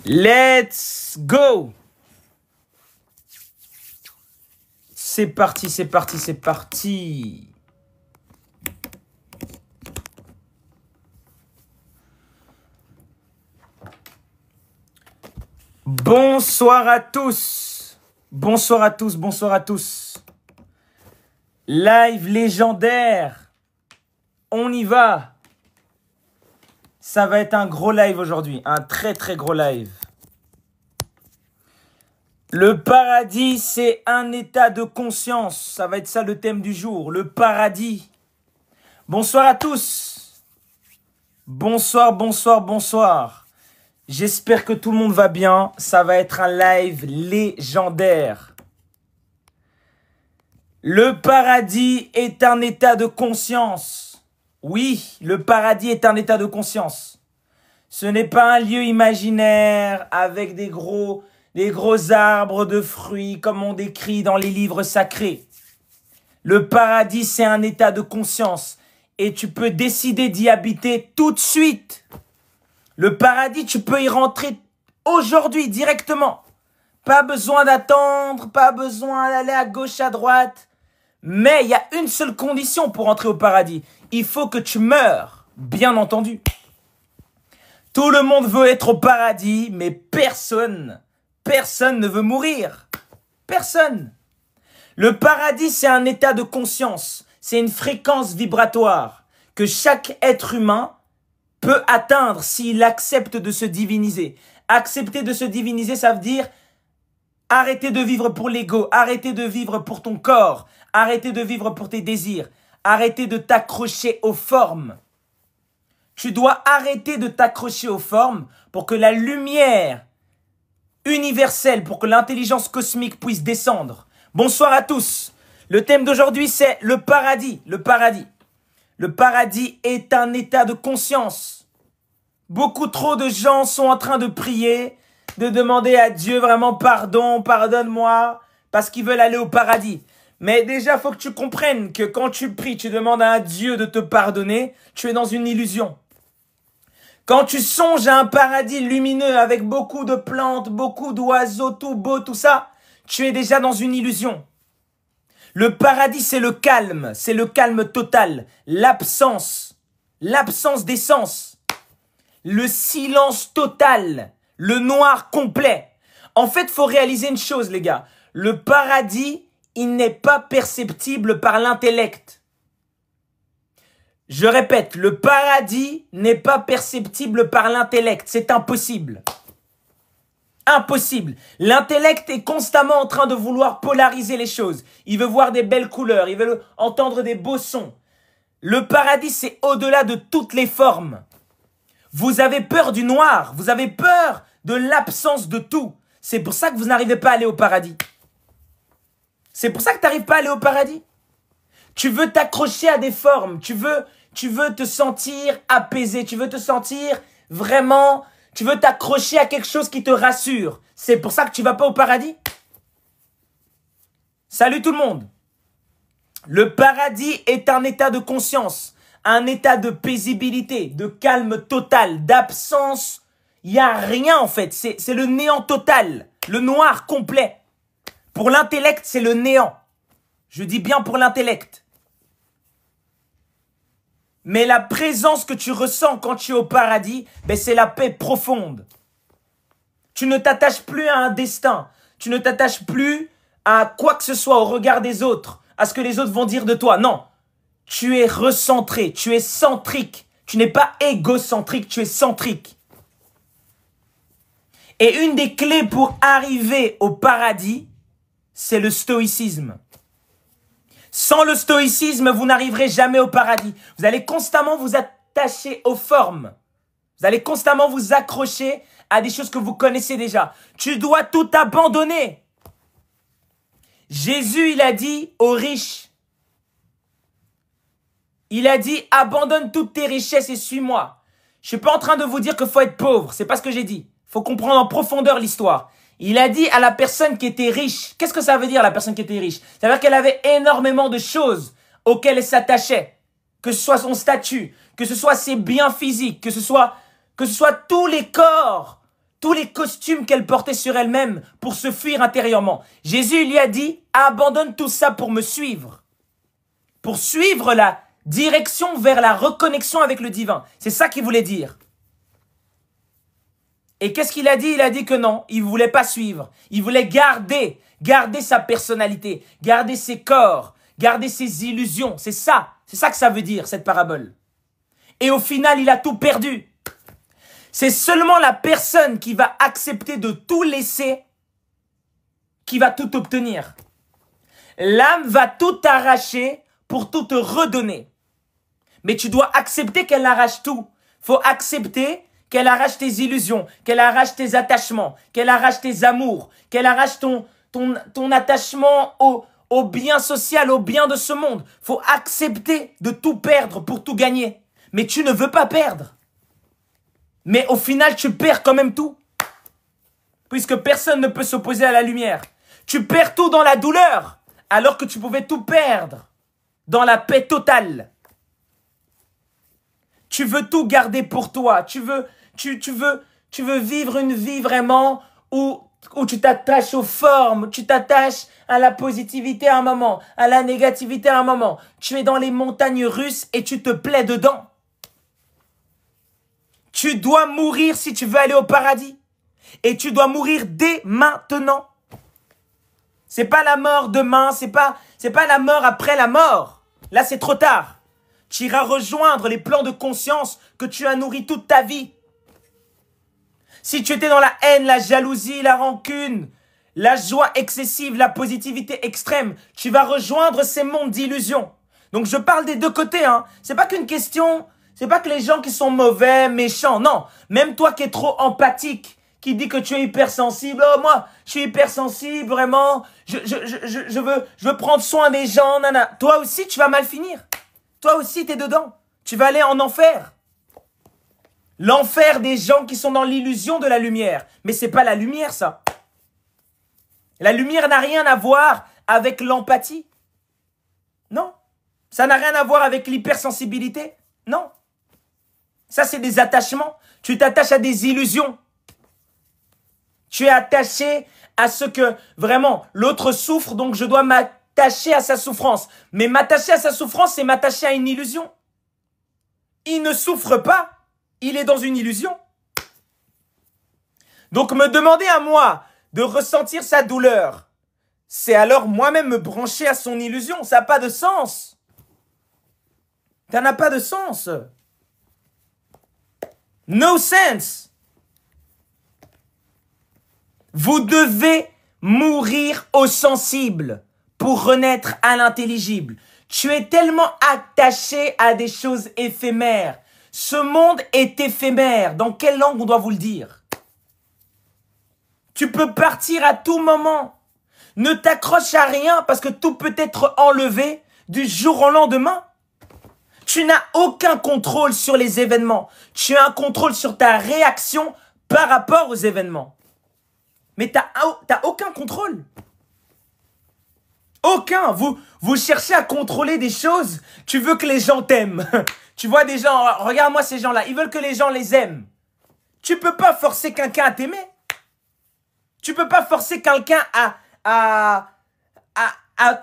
Let's go! C'est parti, c'est parti, c'est parti. Bonsoir à tous. Bonsoir à tous, bonsoir à tous. Live légendaire. On y va. Ça va être un gros live aujourd'hui, un très très gros live. Le paradis, c'est un état de conscience. Ça va être ça le thème du jour, le paradis. Bonsoir à tous. Bonsoir, bonsoir, bonsoir. J'espère que tout le monde va bien. Ça va être un live légendaire. Le paradis est un état de conscience. Oui, le paradis est un état de conscience. Ce n'est pas un lieu imaginaire avec des gros arbres de fruits comme on décrit dans les livres sacrés. Le paradis, c'est un état de conscience et tu peux décider d'y habiter tout de suite. Le paradis, tu peux y rentrer aujourd'hui directement. Pas besoin d'attendre, pas besoin d'aller à gauche, à droite. Mais il y a une seule condition pour entrer au paradis. Il faut que tu meures, bien entendu. Tout le monde veut être au paradis, mais personne ne veut mourir. Personne. Le paradis, c'est un état de conscience. C'est une fréquence vibratoire que chaque être humain peut atteindre s'il accepte de se diviniser. Accepter de se diviniser, ça veut dire arrêter de vivre pour l'ego, arrêter de vivre pour ton corps, arrêter de vivre pour tes désirs, arrêter de t'accrocher aux formes. Tu dois arrêter de t'accrocher aux formes pour que la lumière universelle, pour que l'intelligence cosmique puisse descendre. Bonsoir à tous. Le thème d'aujourd'hui, c'est le paradis. Le paradis. Le paradis est un état de conscience. Beaucoup trop de gens sont en train de prier, de demander à Dieu vraiment pardon, pardonne-moi, parce qu'ils veulent aller au paradis. Mais déjà, il faut que tu comprennes que quand tu pries, tu demandes à un Dieu de te pardonner, tu es dans une illusion. Quand tu songes à un paradis lumineux avec beaucoup de plantes, beaucoup d'oiseaux, tout beau, tout ça, tu es déjà dans une illusion. Le paradis, c'est le calme total, l'absence d'essence, le silence total, le noir complet. En fait, il faut réaliser une chose, les gars. Le paradis, il n'est pas perceptible par l'intellect. Je répète, le paradis n'est pas perceptible par l'intellect. C'est impossible. Impossible. L'intellect est constamment en train de vouloir polariser les choses. Il veut voir des belles couleurs, il veut entendre des beaux sons. Le paradis, c'est au-delà de toutes les formes. Vous avez peur du noir, vous avez peur de l'absence de tout. C'est pour ça que vous n'arrivez pas à aller au paradis. C'est pour ça que tu n'arrives pas à aller au paradis. Tu veux t'accrocher à des formes, tu veux te sentir apaisé, tu veux te sentir vraiment, tu veux t'accrocher à quelque chose qui te rassure. C'est pour ça que tu vas pas au paradis. Salut tout le monde. Le paradis est un état de conscience, un état de paisibilité, de calme total, d'absence. Il n'y a rien en fait, c'est le néant total, le noir complet. Pour l'intellect, c'est le néant. Je dis bien pour l'intellect. Mais la présence que tu ressens quand tu es au paradis, ben c'est la paix profonde. Tu ne t'attaches plus à un destin. Tu ne t'attaches plus à quoi que ce soit, au regard des autres, à ce que les autres vont dire de toi. Non, tu es recentré, tu es centrique. Tu n'es pas égocentrique, tu es centrique. Et une des clés pour arriver au paradis, c'est le stoïcisme. Sans le stoïcisme, vous n'arriverez jamais au paradis. Vous allez constamment vous attacher aux formes. Vous allez constamment vous accrocher à des choses que vous connaissez déjà. Tu dois tout abandonner. Jésus, il a dit aux riches. Il a dit, abandonne toutes tes richesses et suis-moi. Je suis pas en train de vous dire qu'il faut être pauvre. C'est pas ce que j'ai dit. Il faut comprendre en profondeur l'histoire. Il a dit à la personne qui était riche. Qu'est-ce que ça veut dire, la personne qui était riche? Ça veut dire qu'elle avait énormément de choses auxquelles elle s'attachait. Que ce soit son statut, que ce soit ses biens physiques, que ce soit tous les corps, tous les costumes qu'elle portait sur elle-même pour se fuir intérieurement. Jésus lui a dit, abandonne tout ça pour me suivre. Pour suivre la direction vers la reconnexion avec le divin. C'est ça qu'il voulait dire. Et qu'est-ce qu'il a dit? Il a dit que non, il ne voulait pas suivre. Il voulait garder sa personnalité, garder ses corps, garder ses illusions. C'est ça que ça veut dire, cette parabole. Et au final, il a tout perdu. C'est seulement la personne qui va accepter de tout laisser qui va tout obtenir. L'âme va tout arracher pour tout te redonner. Mais tu dois accepter qu'elle arrache tout. Faut accepter qu'elle arrache tes illusions, qu'elle arrache tes attachements, qu'elle arrache tes amours, qu'elle arrache ton attachement au bien social, au bien de ce monde. Faut accepter de tout perdre pour tout gagner. Mais tu ne veux pas perdre. Mais au final, tu perds quand même tout. Puisque personne ne peut s'opposer à la lumière. Tu perds tout dans la douleur, alors que tu pouvais tout perdre dans la paix totale. Tu veux tout garder pour toi. Tu veux vivre une vie vraiment où tu t'attaches aux formes, tu t'attaches à la positivité à un moment, à la négativité à un moment. Tu es dans les montagnes russes et tu te plais dedans. Tu dois mourir si tu veux aller au paradis. Et tu dois mourir dès maintenant. C'est pas la mort demain, c'est pas la mort après la mort. Là, c'est trop tard. Tu iras rejoindre les plans de conscience que tu as nourris toute ta vie. Si tu étais dans la haine, la jalousie, la rancune, la joie excessive, la positivité extrême, tu vas rejoindre ces mondes d'illusions. Donc je parle des deux côtés, hein. C'est pas qu'une question, c'est pas que les gens qui sont mauvais, méchants, non. Même toi qui es trop empathique, qui dit que tu es hypersensible, oh moi, je suis hypersensible, vraiment, je veux prendre soin des gens, nana. Toi aussi, tu vas mal finir. Toi aussi, t'es dedans. Tu vas aller en enfer. L'enfer des gens qui sont dans l'illusion de la lumière. Mais c'est pas la lumière, ça. La lumière n'a rien à voir avec l'empathie. Non. Ça n'a rien à voir avec l'hypersensibilité. Non. Ça, c'est des attachements. Tu t'attaches à des illusions. Tu es attaché à ce que, vraiment, l'autre souffre, donc je dois m'attacher à sa souffrance. Mais m'attacher à sa souffrance, c'est m'attacher à une illusion. Il ne souffre pas. Il est dans une illusion. Donc me demander à moi de ressentir sa douleur, c'est alors moi-même me brancher à son illusion. Ça n'a pas de sens. Ça n'a pas de sens. No sense. Vous devez mourir au sensible pour renaître à l'intelligible. Tu es tellement attaché à des choses éphémères. Ce monde est éphémère. Dans quelle langue on doit vous le dire? Tu peux partir à tout moment. Ne t'accroche à rien parce que tout peut être enlevé du jour au lendemain. Tu n'as aucun contrôle sur les événements. Tu as un contrôle sur ta réaction par rapport aux événements. Mais t'as aucun contrôle. Aucun. Vous cherchez à contrôler des choses. Tu veux que les gens t'aiment. Tu vois des gens, regarde-moi ces gens-là. Ils veulent que les gens les aiment. Tu peux pas forcer quelqu'un à t'aimer. Tu peux pas forcer quelqu'un à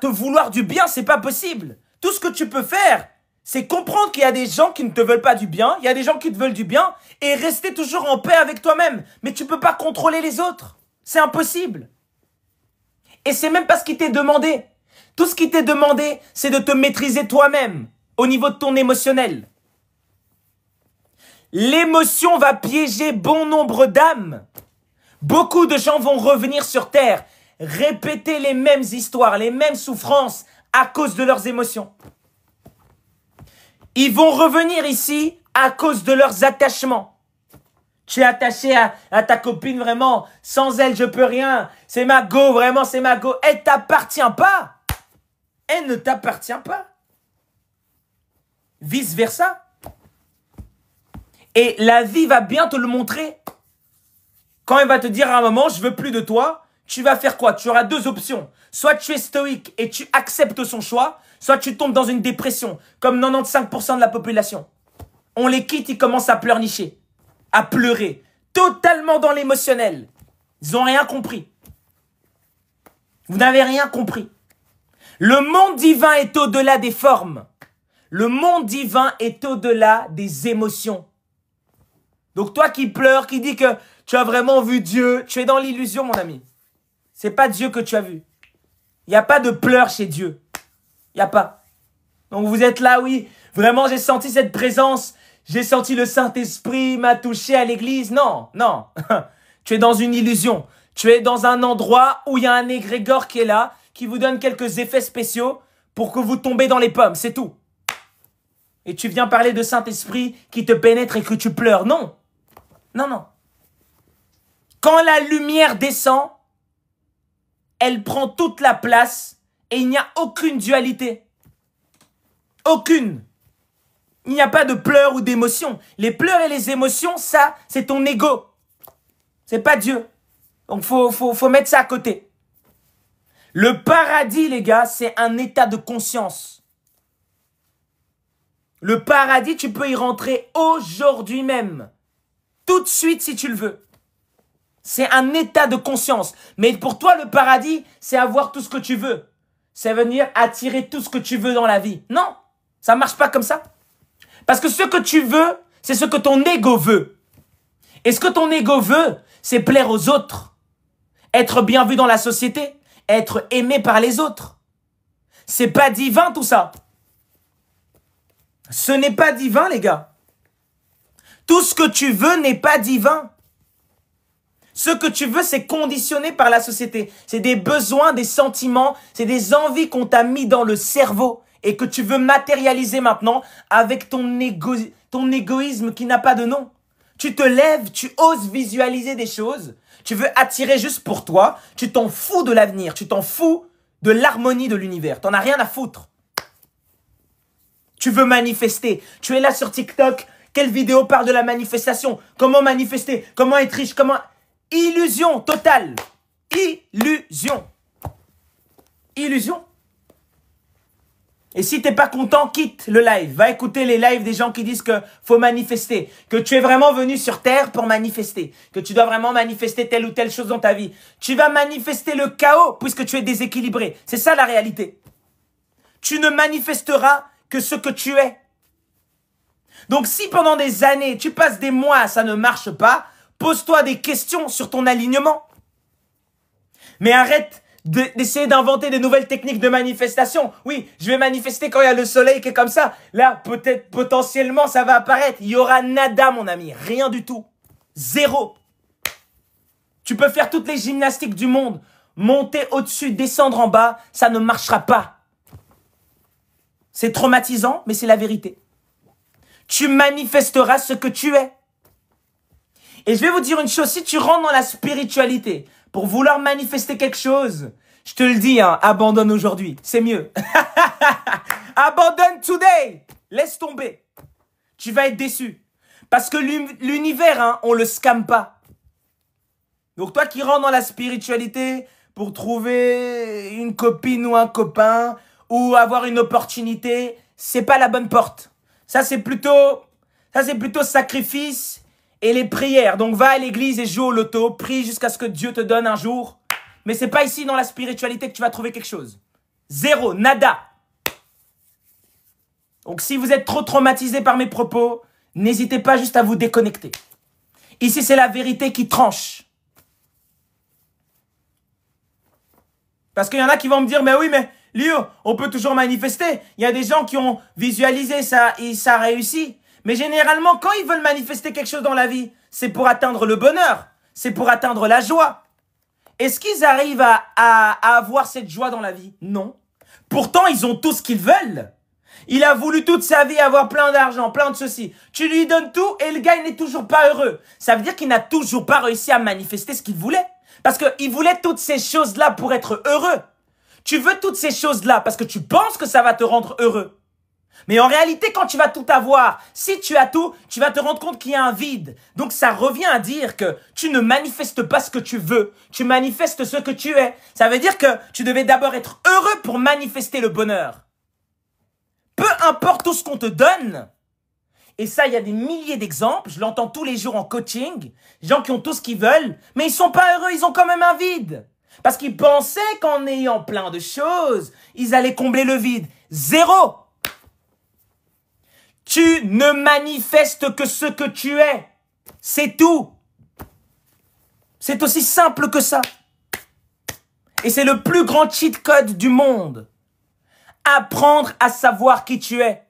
te vouloir du bien. C'est pas possible. Tout ce que tu peux faire, c'est comprendre qu'il y a des gens qui ne te veulent pas du bien. Il y a des gens qui te veulent du bien. Et rester toujours en paix avec toi-même. Mais tu peux pas contrôler les autres. C'est impossible. Et c'est même pas ce qui t'est demandé. Tout ce qui t'est demandé, c'est de te maîtriser toi-même au niveau de ton émotionnel. L'émotion va piéger bon nombre d'âmes. Beaucoup de gens vont revenir sur Terre, répéter les mêmes histoires, les mêmes souffrances à cause de leurs émotions. Ils vont revenir ici à cause de leurs attachements. Tu es attaché à ta copine vraiment, sans elle je peux rien, c'est ma go, vraiment c'est ma go. Elle t'appartient pas. Elle ne t'appartient pas. Vice versa. Et la vie va bien te le montrer. Quand elle va te dire à un moment, je veux plus de toi, tu vas faire quoi? Tu auras deux options. Soit tu es stoïque et tu acceptes son choix, soit tu tombes dans une dépression, comme 95% de la population. On les quitte, ils commencent à pleurnicher, à pleurer. totalement dans l'émotionnel. Ils n'ont rien compris. Vous n'avez rien compris. Le monde divin est au-delà des formes. Le monde divin est au-delà des émotions. Donc toi qui pleures, qui dis que tu as vraiment vu Dieu, tu es dans l'illusion, mon ami. C'est pas Dieu que tu as vu. Il n'y a pas de pleurs chez Dieu. Il n'y a pas. Donc vous êtes là, oui, vraiment j'ai senti cette présence. J'ai senti le Saint-Esprit m'a touché à l'église. Non, non. Tu es dans une illusion. Tu es dans un endroit où il y a un égrégore qui est là, qui vous donne quelques effets spéciaux pour que vous tombez dans les pommes. C'est tout. Et tu viens parler de Saint-Esprit qui te pénètre et que tu pleures. Non. Non, non. Quand la lumière descend, elle prend toute la place et il n'y a aucune dualité. Aucune. Il n'y a pas de pleurs ou d'émotions. Les pleurs et les émotions, ça, c'est ton ego. C'est pas Dieu. Donc, faut mettre ça à côté. Le paradis, les gars, c'est un état de conscience. Le paradis, tu peux y rentrer aujourd'hui même. Tout de suite, si tu le veux. C'est un état de conscience. Mais pour toi, le paradis, c'est avoir tout ce que tu veux. C'est venir attirer tout ce que tu veux dans la vie. Non, ça marche pas comme ça. Parce que ce que tu veux, c'est ce que ton ego veut. Et ce que ton ego veut, c'est plaire aux autres. Être bien vu dans la société. Être aimé par les autres. C'est pas divin tout ça. Ce n'est pas divin, les gars. Tout ce que tu veux n'est pas divin. Ce que tu veux, c'est conditionné par la société. C'est des besoins, des sentiments, c'est des envies qu'on t'a mis dans le cerveau et que tu veux matérialiser maintenant avec ton égoïsme qui n'a pas de nom. Tu te lèves, tu oses visualiser des choses, tu veux attirer juste pour toi, tu t'en fous de l'avenir, tu t'en fous de l'harmonie de l'univers. T'en as rien à foutre. Tu veux manifester. Tu es là sur TikTok. Quelle vidéo parle de la manifestation? Comment manifester? Comment être riche? Comment... Illusion totale. Illusion. Illusion. Et si t'es pas content, quitte le live. Va écouter les lives des gens qui disent que faut manifester. Que tu es vraiment venu sur Terre pour manifester. Que tu dois vraiment manifester telle ou telle chose dans ta vie. Tu vas manifester le chaos puisque tu es déséquilibré. C'est ça la réalité. Tu ne manifesteras que ce que tu es. Donc si pendant des années, tu passes des mois, ça ne marche pas, pose-toi des questions sur ton alignement. Mais arrête d'essayer d'inventer de nouvelles techniques de manifestation. Oui, je vais manifester quand il y a le soleil qui est comme ça. Là, peut-être, potentiellement, ça va apparaître. Il y aura nada, mon ami. Rien du tout. Zéro. Tu peux faire toutes les gymnastiques du monde. Monter au-dessus, descendre en bas, ça ne marchera pas. C'est traumatisant, mais c'est la vérité. Tu manifesteras ce que tu es. Et je vais vous dire une chose, si tu rentres dans la spiritualité pour vouloir manifester quelque chose, je te le dis, hein, abandonne aujourd'hui, c'est mieux. Abandonne today, laisse tomber. Tu vas être déçu. Parce que l'univers, hein, on le scamme pas. Donc toi qui rentres dans la spiritualité pour trouver une copine ou un copain ou avoir une opportunité, c'est pas la bonne porte. Ça c'est plutôt sacrifice et les prières. Donc va à l'église et joue au loto, prie jusqu'à ce que Dieu te donne un jour. Mais c'est pas ici dans la spiritualité que tu vas trouver quelque chose. Zéro, nada. Donc si vous êtes trop traumatisé par mes propos, n'hésitez pas juste à vous déconnecter. Ici c'est la vérité qui tranche. Parce qu'il y en a qui vont me dire, mais oui, mais Léo, on peut toujours manifester. Il y a des gens qui ont visualisé ça et ça réussit. Mais généralement, quand ils veulent manifester quelque chose dans la vie, c'est pour atteindre le bonheur. C'est pour atteindre la joie. Est-ce qu'ils arrivent à avoir cette joie dans la vie? Non. Pourtant, ils ont tout ce qu'ils veulent. Il a voulu toute sa vie avoir plein d'argent, plein de ceci. Tu lui donnes tout et le gars, il n'est toujours pas heureux. Ça veut dire qu'il n'a toujours pas réussi à manifester ce qu'il voulait. Parce qu'il voulait toutes ces choses-là pour être heureux. Tu veux toutes ces choses-là parce que tu penses que ça va te rendre heureux. Mais en réalité, quand tu vas tout avoir, si tu as tout, tu vas te rendre compte qu'il y a un vide. Donc ça revient à dire que tu ne manifestes pas ce que tu veux. Tu manifestes ce que tu es. Ça veut dire que tu devais d'abord être heureux pour manifester le bonheur. Peu importe tout ce qu'on te donne, Et ça, il y a des milliers d'exemples. Je l'entends tous les jours en coaching. Gens qui ont tout ce qu'ils veulent, mais ils sont pas heureux. Ils ont quand même un vide. Parce qu'ils pensaient qu'en ayant plein de choses, ils allaient combler le vide. Zéro. Tu ne manifestes que ce que tu es. C'est tout. C'est aussi simple que ça. Et c'est le plus grand cheat code du monde. Apprendre à savoir qui tu es.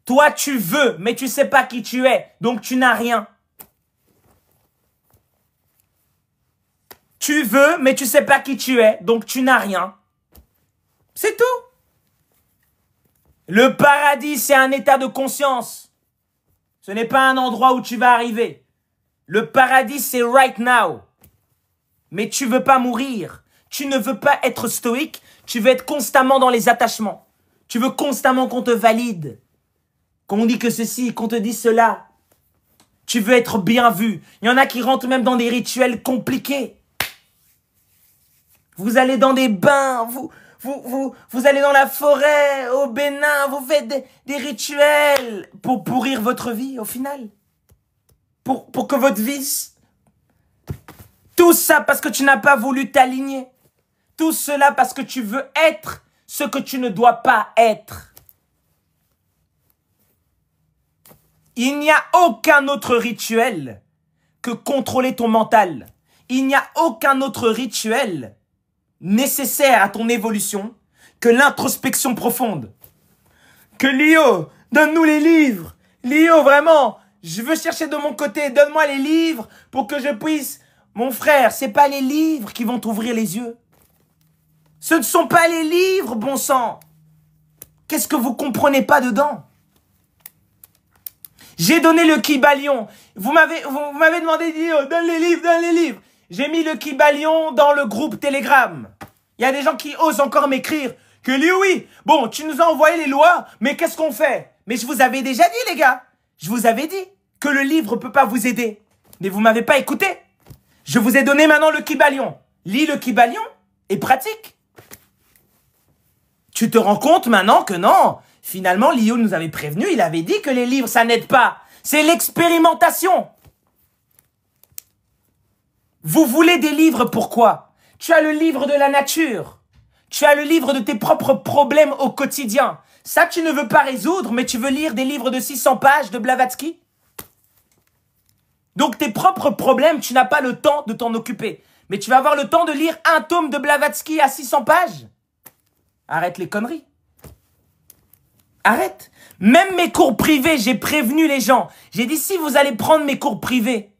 Toi, tu veux, mais tu sais pas qui tu es. Donc, tu n'as rien. Tu veux, mais tu sais pas qui tu es. Donc, tu n'as rien. C'est tout. Le paradis, c'est un état de conscience. Ce n'est pas un endroit où tu vas arriver. Le paradis, c'est right now. Mais tu veux pas mourir. Tu ne veux pas être stoïque. Tu veux être constamment dans les attachements. Tu veux constamment qu'on te valide. Qu'on dit que ceci, qu'on te dise cela. Tu veux être bien vu. Il y en a qui rentrent même dans des rituels compliqués. Vous allez dans des bains, vous allez dans la forêt, au Bénin, vous faites des rituels pour pourrir votre vie au final. Pour que votre vie... Tout ça parce que tu n'as pas voulu t'aligner. Tout cela parce que tu veux être ce que tu ne dois pas être. Il n'y a aucun autre rituel que contrôler ton mental. Il n'y a aucun autre rituel nécessaire à ton évolution que l'introspection profonde. Que Lio, donne-nous les livres. Lio, vraiment, je veux chercher de mon côté. Donne-moi les livres pour que je puisse... Mon frère, c'est pas les livres qui vont t'ouvrir les yeux. Ce ne sont pas les livres, bon sang. Qu'est-ce que vous comprenez pas dedans? J'ai donné le Kybalion. Vous m'avez demandé, donne les livres, donne les livres. J'ai mis le Kybalion dans le groupe Telegram. Il y a des gens qui osent encore m'écrire que lui, oui, bon, tu nous as envoyé les lois, mais qu'est-ce qu'on fait? Mais je vous avais déjà dit, les gars. Je vous avais dit que le livre peut pas vous aider. Mais vous m'avez pas écouté. Je vous ai donné maintenant le Kybalion. Lis le Kybalion et pratique. Tu te rends compte maintenant que non. Finalement, Lio nous avait prévenu, il avait dit que les livres, ça n'aide pas. C'est l'expérimentation. Vous voulez des livres, pourquoi? Tu as le livre de la nature. Tu as le livre de tes propres problèmes au quotidien. Ça, tu ne veux pas résoudre, mais tu veux lire des livres de 600 pages de Blavatsky? Donc, tes propres problèmes, tu n'as pas le temps de t'en occuper. Mais tu vas avoir le temps de lire un tome de Blavatsky à 600 pages? Arrête les conneries. Arrête. Même mes cours privés, j'ai prévenu les gens. J'ai dit, si vous allez prendre mes cours privés,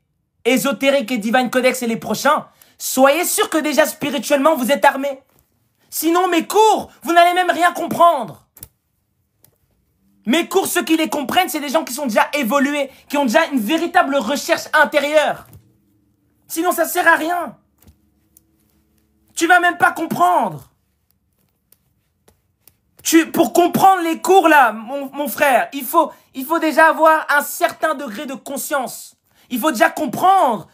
ésotériques et Divine Codex et les prochains, soyez sûr que déjà spirituellement, vous êtes armés. Sinon, mes cours, vous n'allez même rien comprendre. Mes cours, ceux qui les comprennent, c'est des gens qui sont déjà évolués, qui ont déjà une véritable recherche intérieure. Sinon, ça sert à rien. Tu vas même pas comprendre. Pour comprendre les cours là, mon frère, il faut déjà avoir un certain degré de conscience. Il faut déjà comprendre.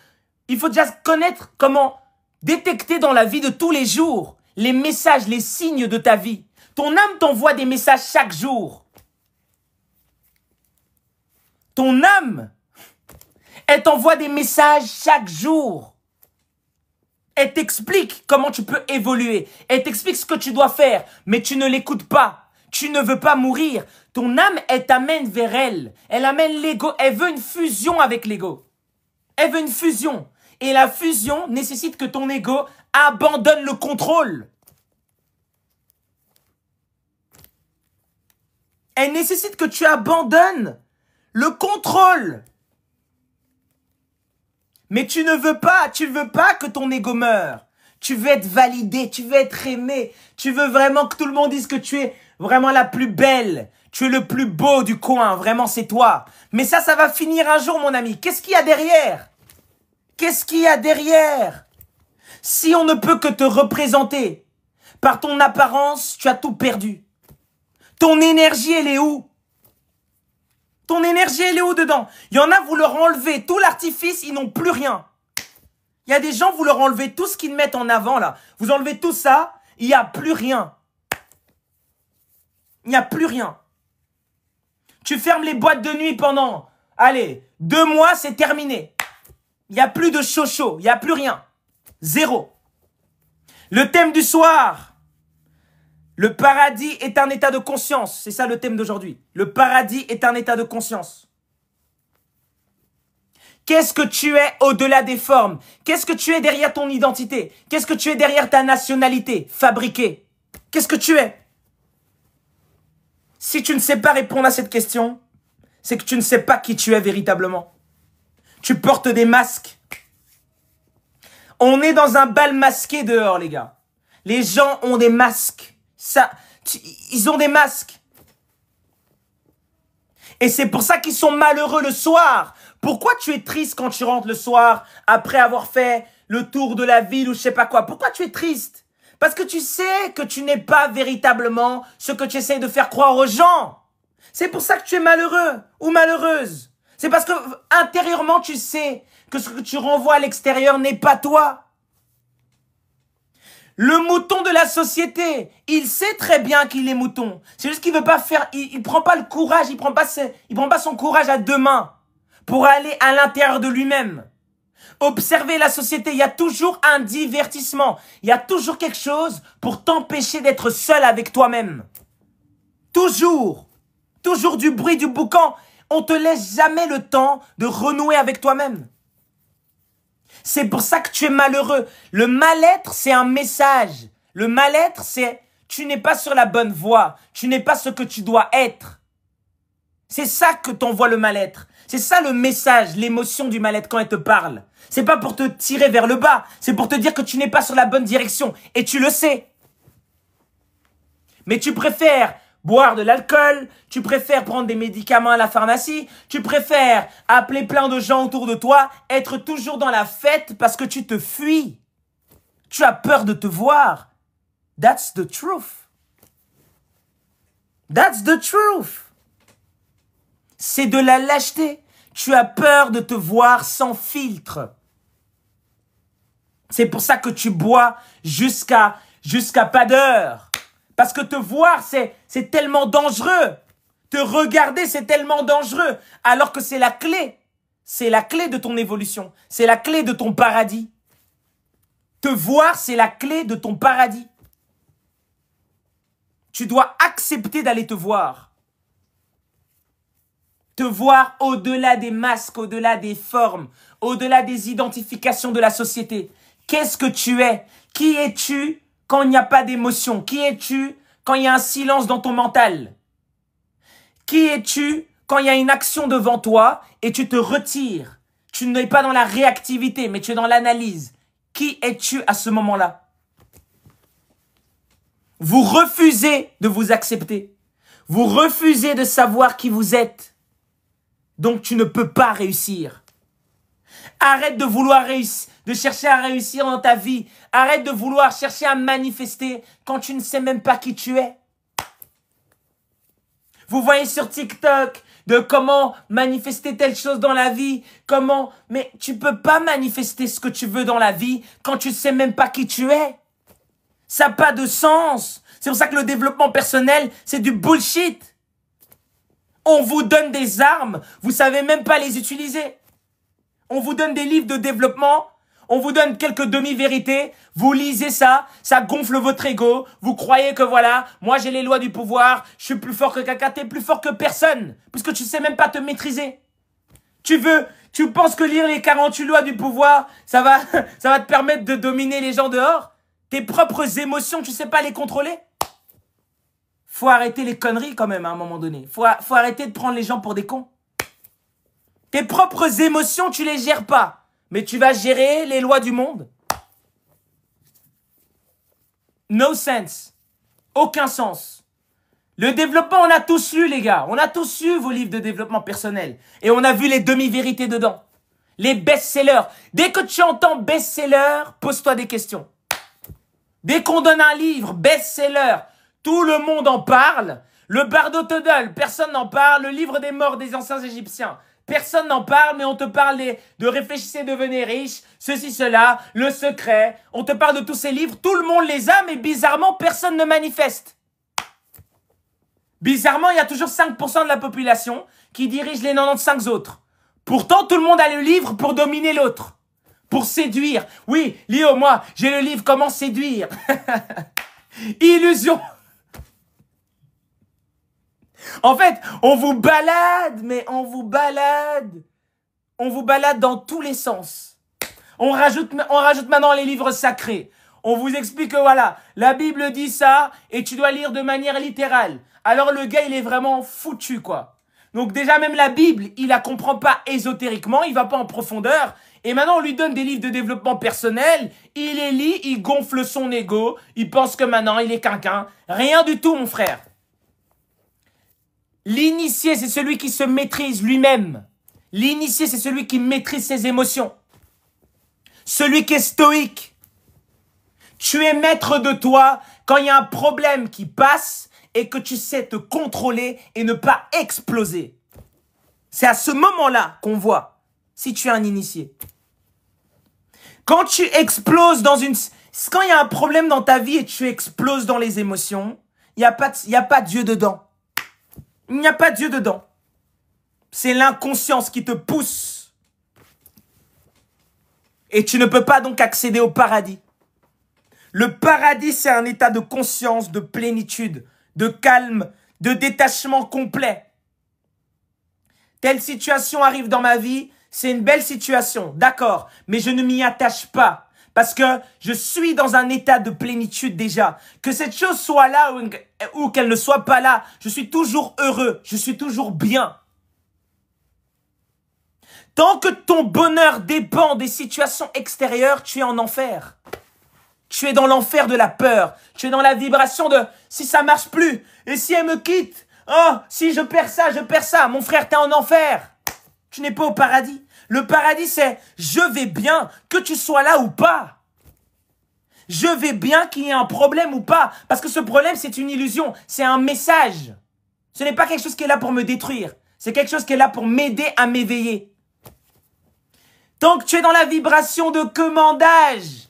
Il faut déjà connaître comment détecter dans la vie de tous les jours les messages, les signes de ta vie. Ton âme t'envoie des messages chaque jour. Ton âme, elle t'envoie des messages chaque jour. Elle t'explique comment tu peux évoluer. Elle t'explique ce que tu dois faire. Mais tu ne l'écoutes pas. Tu ne veux pas mourir. Ton âme, elle t'amène vers elle. Elle amène l'ego. Elle veut une fusion avec l'ego. Elle veut une fusion. Et la fusion nécessite que ton ego abandonne le contrôle. Elle nécessite que tu abandonnes le contrôle. Mais tu veux pas que ton ego meure. Tu veux être validé, tu veux être aimé. Tu veux vraiment que tout le monde dise que tu es vraiment la plus belle. Tu es le plus beau du coin, vraiment c'est toi. Mais ça va finir un jour mon ami. Qu'est-ce qu'il y a derrière? Qu'est-ce qu'il y a derrière? Si on ne peut que te représenter par ton apparence, tu as tout perdu. Ton énergie, elle est où? Ton énergie, elle est où dedans? Il y en a, vous leur enlevez tout l'artifice, ils n'ont plus rien. Il y a des gens, vous leur enlevez tout ce qu'ils mettent en avant, là. Vous enlevez tout ça, il n'y a plus rien. Il n'y a plus rien. Tu fermes les boîtes de nuit pendant, allez, 2 mois, c'est terminé. Il n'y a plus de chaud, il n'y a plus rien. Zéro. Le thème du soir. Le paradis est un état de conscience. C'est ça le thème d'aujourd'hui. Le paradis est un état de conscience. Qu'est-ce que tu es au-delà des formes? Qu'est-ce que tu es derrière ton identité? Qu'est-ce que tu es derrière ta nationalité fabriquée? Qu'est-ce que tu es? Si tu ne sais pas répondre à cette question, c'est que tu ne sais pas qui tu es véritablement. Tu portes des masques. On est dans un bal masqué dehors, les gars. Les gens ont des masques. Ils ont des masques. Et c'est pour ça qu'ils sont malheureux le soir. Pourquoi tu es triste quand tu rentres le soir après avoir fait le tour de la ville ou je sais pas quoi? Pourquoi tu es triste? Parce que tu sais que tu n'es pas véritablement ce que tu essaies de faire croire aux gens. C'est pour ça que tu es malheureux ou malheureuse. C'est parce que intérieurement tu sais que ce que tu renvoies à l'extérieur n'est pas toi. Le mouton de la société, il sait très bien qu'il est mouton. C'est juste qu'il veut pas faire, il prend pas le courage, il prend pas son courage à 2 mains pour aller à l'intérieur de lui-même. Observez la société, il y a toujours un divertissement. Il y a toujours quelque chose pour t'empêcher d'être seul avec toi-même. Toujours. Toujours du bruit, du boucan. On te laisse jamais le temps de renouer avec toi-même. C'est pour ça que tu es malheureux. Le mal-être, c'est un message. Le mal-être, c'est tu n'es pas sur la bonne voie. Tu n'es pas ce que tu dois être. C'est ça que t'envoie le mal-être. C'est ça le message, l'émotion du mal-être quand elle te parle. C'est pas pour te tirer vers le bas. C'est pour te dire que tu n'es pas sur la bonne direction. Et tu le sais. Mais tu préfères boire de l'alcool, tu préfères prendre des médicaments à la pharmacie, tu préfères appeler plein de gens autour de toi, être toujours dans la fête parce que tu te fuis. Tu as peur de te voir. That's the truth. That's the truth. C'est de la lâcheté. Tu as peur de te voir sans filtre. C'est pour ça que tu bois jusqu'à pas d'heure. Parce que te voir, c'est tellement dangereux. Te regarder, c'est tellement dangereux. Alors que c'est la clé. C'est la clé de ton évolution. C'est la clé de ton paradis. Te voir, c'est la clé de ton paradis. Tu dois accepter d'aller te voir. Te voir au-delà des masques, au-delà des formes, au-delà des identifications de la société. Qu'est-ce que tu es? Qui es-tu quand il n'y a pas d'émotion? Qui es-tu quand il y a un silence dans ton mental? Qui es-tu quand il y a une action devant toi et tu te retires? Tu n'es pas dans la réactivité, mais tu es dans l'analyse. Qui es-tu à ce moment-là? Vous refusez de vous accepter. Vous refusez de savoir qui vous êtes. Donc tu ne peux pas réussir. Arrête de vouloir réussir, de chercher à réussir dans ta vie. Arrête de vouloir chercher à manifester quand tu ne sais même pas qui tu es. Vous voyez sur TikTok de comment manifester telle chose dans la vie, comment... Mais tu peux pas manifester ce que tu veux dans la vie quand tu ne sais même pas qui tu es. Ça n'a pas de sens. C'est pour ça que le développement personnel, c'est du bullshit. On vous donne des armes, vous savez même pas les utiliser. On vous donne des livres de développement, on vous donne quelques demi-vérités, vous lisez ça, ça gonfle votre ego, vous croyez que voilà, moi j'ai les lois du pouvoir, je suis plus fort que quelqu'un, t'es plus fort que personne, puisque tu sais même pas te maîtriser. Tu penses que lire les 48 lois du pouvoir, ça va te permettre de dominer les gens dehors? Tes propres émotions, tu sais pas les contrôler? Faut arrêter les conneries quand même à un moment donné. Faut arrêter de prendre les gens pour des cons. Tes propres émotions, tu les gères pas. Mais tu vas gérer les lois du monde. No sense. Aucun sens. Le développement, on a tous lu, les gars. On a tous lu vos livres de développement personnel. Et on a vu les demi-vérités dedans. Les best-sellers. Dès que tu entends best-seller, pose-toi des questions. Dès qu'on donne un livre, best-seller, tout le monde en parle. Le Bardo Todol, personne n'en parle. Le livre des morts des anciens Égyptiens, personne n'en parle, mais on te parle de réfléchissez, devenez riche, ceci, cela, le secret. On te parle de tous ces livres, tout le monde les a, mais bizarrement, personne ne manifeste. Bizarrement, il y a toujours 5% de la population qui dirige les 95 autres. Pourtant, tout le monde a le livre pour dominer l'autre. Pour séduire. Oui, Léo, moi, j'ai le livre Comment séduire. Illusion. En fait, on vous balade, mais on vous balade. On vous balade dans tous les sens. On rajoute maintenant les livres sacrés. On vous explique que voilà, la Bible dit ça et tu dois lire de manière littérale. Alors le gars, il est vraiment foutu, quoi. Donc déjà, même la Bible, il la comprend pas ésotériquement, il va pas en profondeur. Et maintenant, on lui donne des livres de développement personnel, il les lit, il gonfle son ego, il pense que maintenant, il est quelqu'un. Rien du tout, mon frère. L'initié, c'est celui qui se maîtrise lui-même. L'initié, c'est celui qui maîtrise ses émotions. Celui qui est stoïque. Tu es maître de toi quand il y a un problème qui passe et que tu sais te contrôler et ne pas exploser. C'est à ce moment-là qu'on voit si tu es un initié. Quand tu exploses quand il y a un problème dans ta vie et tu exploses dans les émotions, il n'y a pas Dieu dedans. Il n'y a pas Dieu dedans. C'est l'inconscience qui te pousse. Et tu ne peux pas donc accéder au paradis. Le paradis, c'est un état de conscience, de plénitude, de calme, de détachement complet. Telle situation arrive dans ma vie, c'est une belle situation, d'accord, mais je ne m'y attache pas parce que je suis dans un état de plénitude déjà. Que cette chose soit là ou qu'elle ne soit pas là, je suis toujours heureux, je suis toujours bien. Tant que ton bonheur dépend des situations extérieures, tu es en enfer. Tu es dans l'enfer de la peur. Tu es dans la vibration de « si ça marche plus, et si elle me quitte, oh, si je perds ça, je perds ça. » Mon frère, t'es en enfer. Tu n'es pas au paradis. Le paradis, c'est « je vais bien, que tu sois là ou pas. » Je vais bien qu'il y ait un problème ou pas. Parce que ce problème, c'est une illusion. C'est un message. Ce n'est pas quelque chose qui est là pour me détruire. C'est quelque chose qui est là pour m'aider à m'éveiller. Tant que tu es dans la vibration de commandage,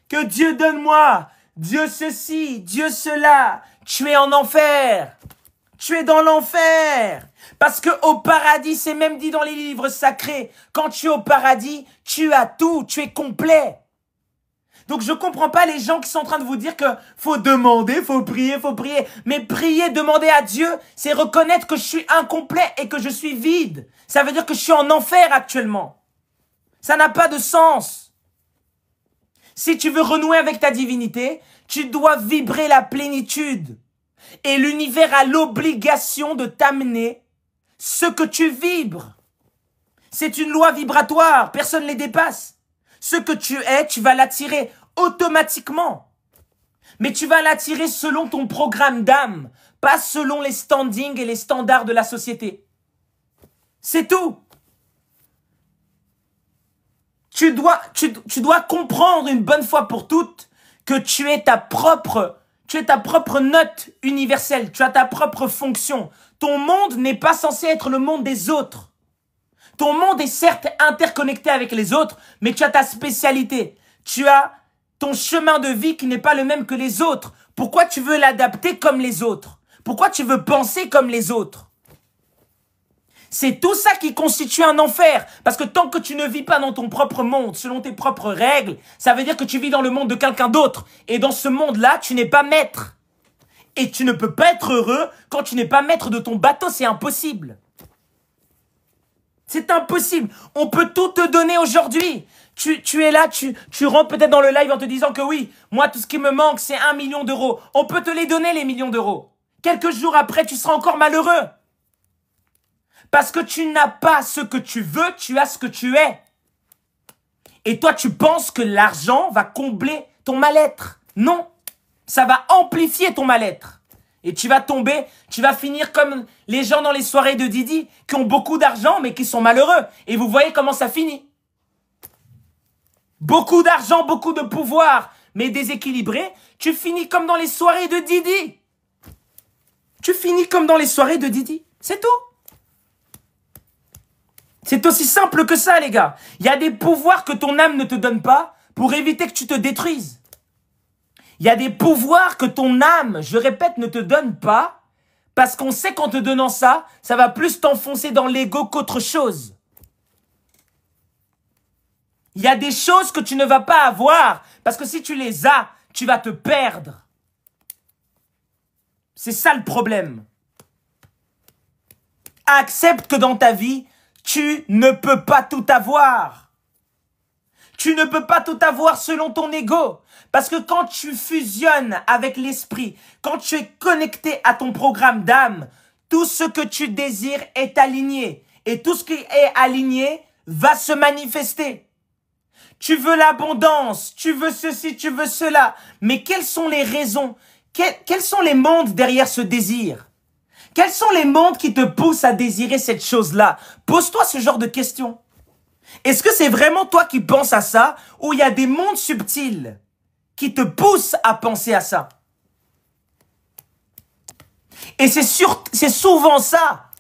que Dieu donne-moi, Dieu ceci, Dieu cela, tu es en enfer. Tu es dans l'enfer. Parce que au paradis, c'est même dit dans les livres sacrés, quand tu es au paradis, tu as tout, tu es complet. Donc je comprends pas les gens qui sont en train de vous dire que faut demander, faut prier, faut prier. Mais prier, demander à Dieu, c'est reconnaître que je suis incomplet et que je suis vide. Ça veut dire que je suis en enfer actuellement. Ça n'a pas de sens. Si tu veux renouer avec ta divinité, tu dois vibrer la plénitude. Et l'univers a l'obligation de t'amener ce que tu vibres. C'est une loi vibratoire, personne ne les dépasse. Ce que tu es, tu vas l'attirer automatiquement. Mais tu vas l'attirer selon ton programme d'âme, pas selon les standings et les standards de la société. C'est tout. Tu dois comprendre une bonne fois pour toutes que tu es ta propre note universelle. Tu as ta propre fonction. Ton monde n'est pas censé être le monde des autres. Ton monde est certes interconnecté avec les autres, mais tu as ta spécialité. Tu as ton chemin de vie qui n'est pas le même que les autres. Pourquoi tu veux l'adapter comme les autres? Pourquoi tu veux penser comme les autres? C'est tout ça qui constitue un enfer. Parce que tant que tu ne vis pas dans ton propre monde, selon tes propres règles, ça veut dire que tu vis dans le monde de quelqu'un d'autre. Et dans ce monde-là, tu n'es pas maître. Et tu ne peux pas être heureux quand tu n'es pas maître de ton bateau. C'est impossible. C'est impossible. On peut tout te donner aujourd'hui. Tu es là, tu rentres peut-être dans le live en te disant que oui, moi, tout ce qui me manque, c'est 1 million d'euros. On peut te les donner, les millions d'euros. Quelques jours après, tu seras encore malheureux. Parce que tu n'as pas ce que tu veux, tu as ce que tu es. Et toi, tu penses que l'argent va combler ton mal-être. Non, ça va amplifier ton mal-être. Et tu vas tomber, tu vas finir comme les gens dans les soirées de Didi, qui ont beaucoup d'argent, mais qui sont malheureux. Et vous voyez comment ça finit. Beaucoup d'argent, beaucoup de pouvoir, mais déséquilibré, tu finis comme dans les soirées de Didi. Tu finis comme dans les soirées de Didi. C'est tout. C'est aussi simple que ça, les gars. Il y a des pouvoirs que ton âme ne te donne pas pour éviter que tu te détruises. Il y a des pouvoirs que ton âme, je répète, ne te donne pas Parce qu'on sait qu'en te donnant ça, ça va plus t'enfoncer dans l'ego qu'autre chose. Il y a des choses que tu ne vas pas avoir, parce que si tu les as, tu vas te perdre. C'est ça le problème. Accepte que dans ta vie, tu ne peux pas tout avoir. Tu ne peux pas tout avoir selon ton ego. Parce que quand tu fusionnes avec l'esprit, quand tu es connecté à ton programme d'âme, tout ce que tu désires est aligné. Et tout ce qui est aligné va se manifester. Tu veux l'abondance, tu veux ceci, tu veux cela. Mais quelles sont les raisons? Quels sont les mondes derrière ce désir? Quels sont les mondes qui te poussent à désirer cette chose-là? Pose-toi ce genre de questions. Est-ce que c'est vraiment toi qui penses à ça ou il y a des mondes subtils qui te poussent à penser à ça? Et c'est souvent ça.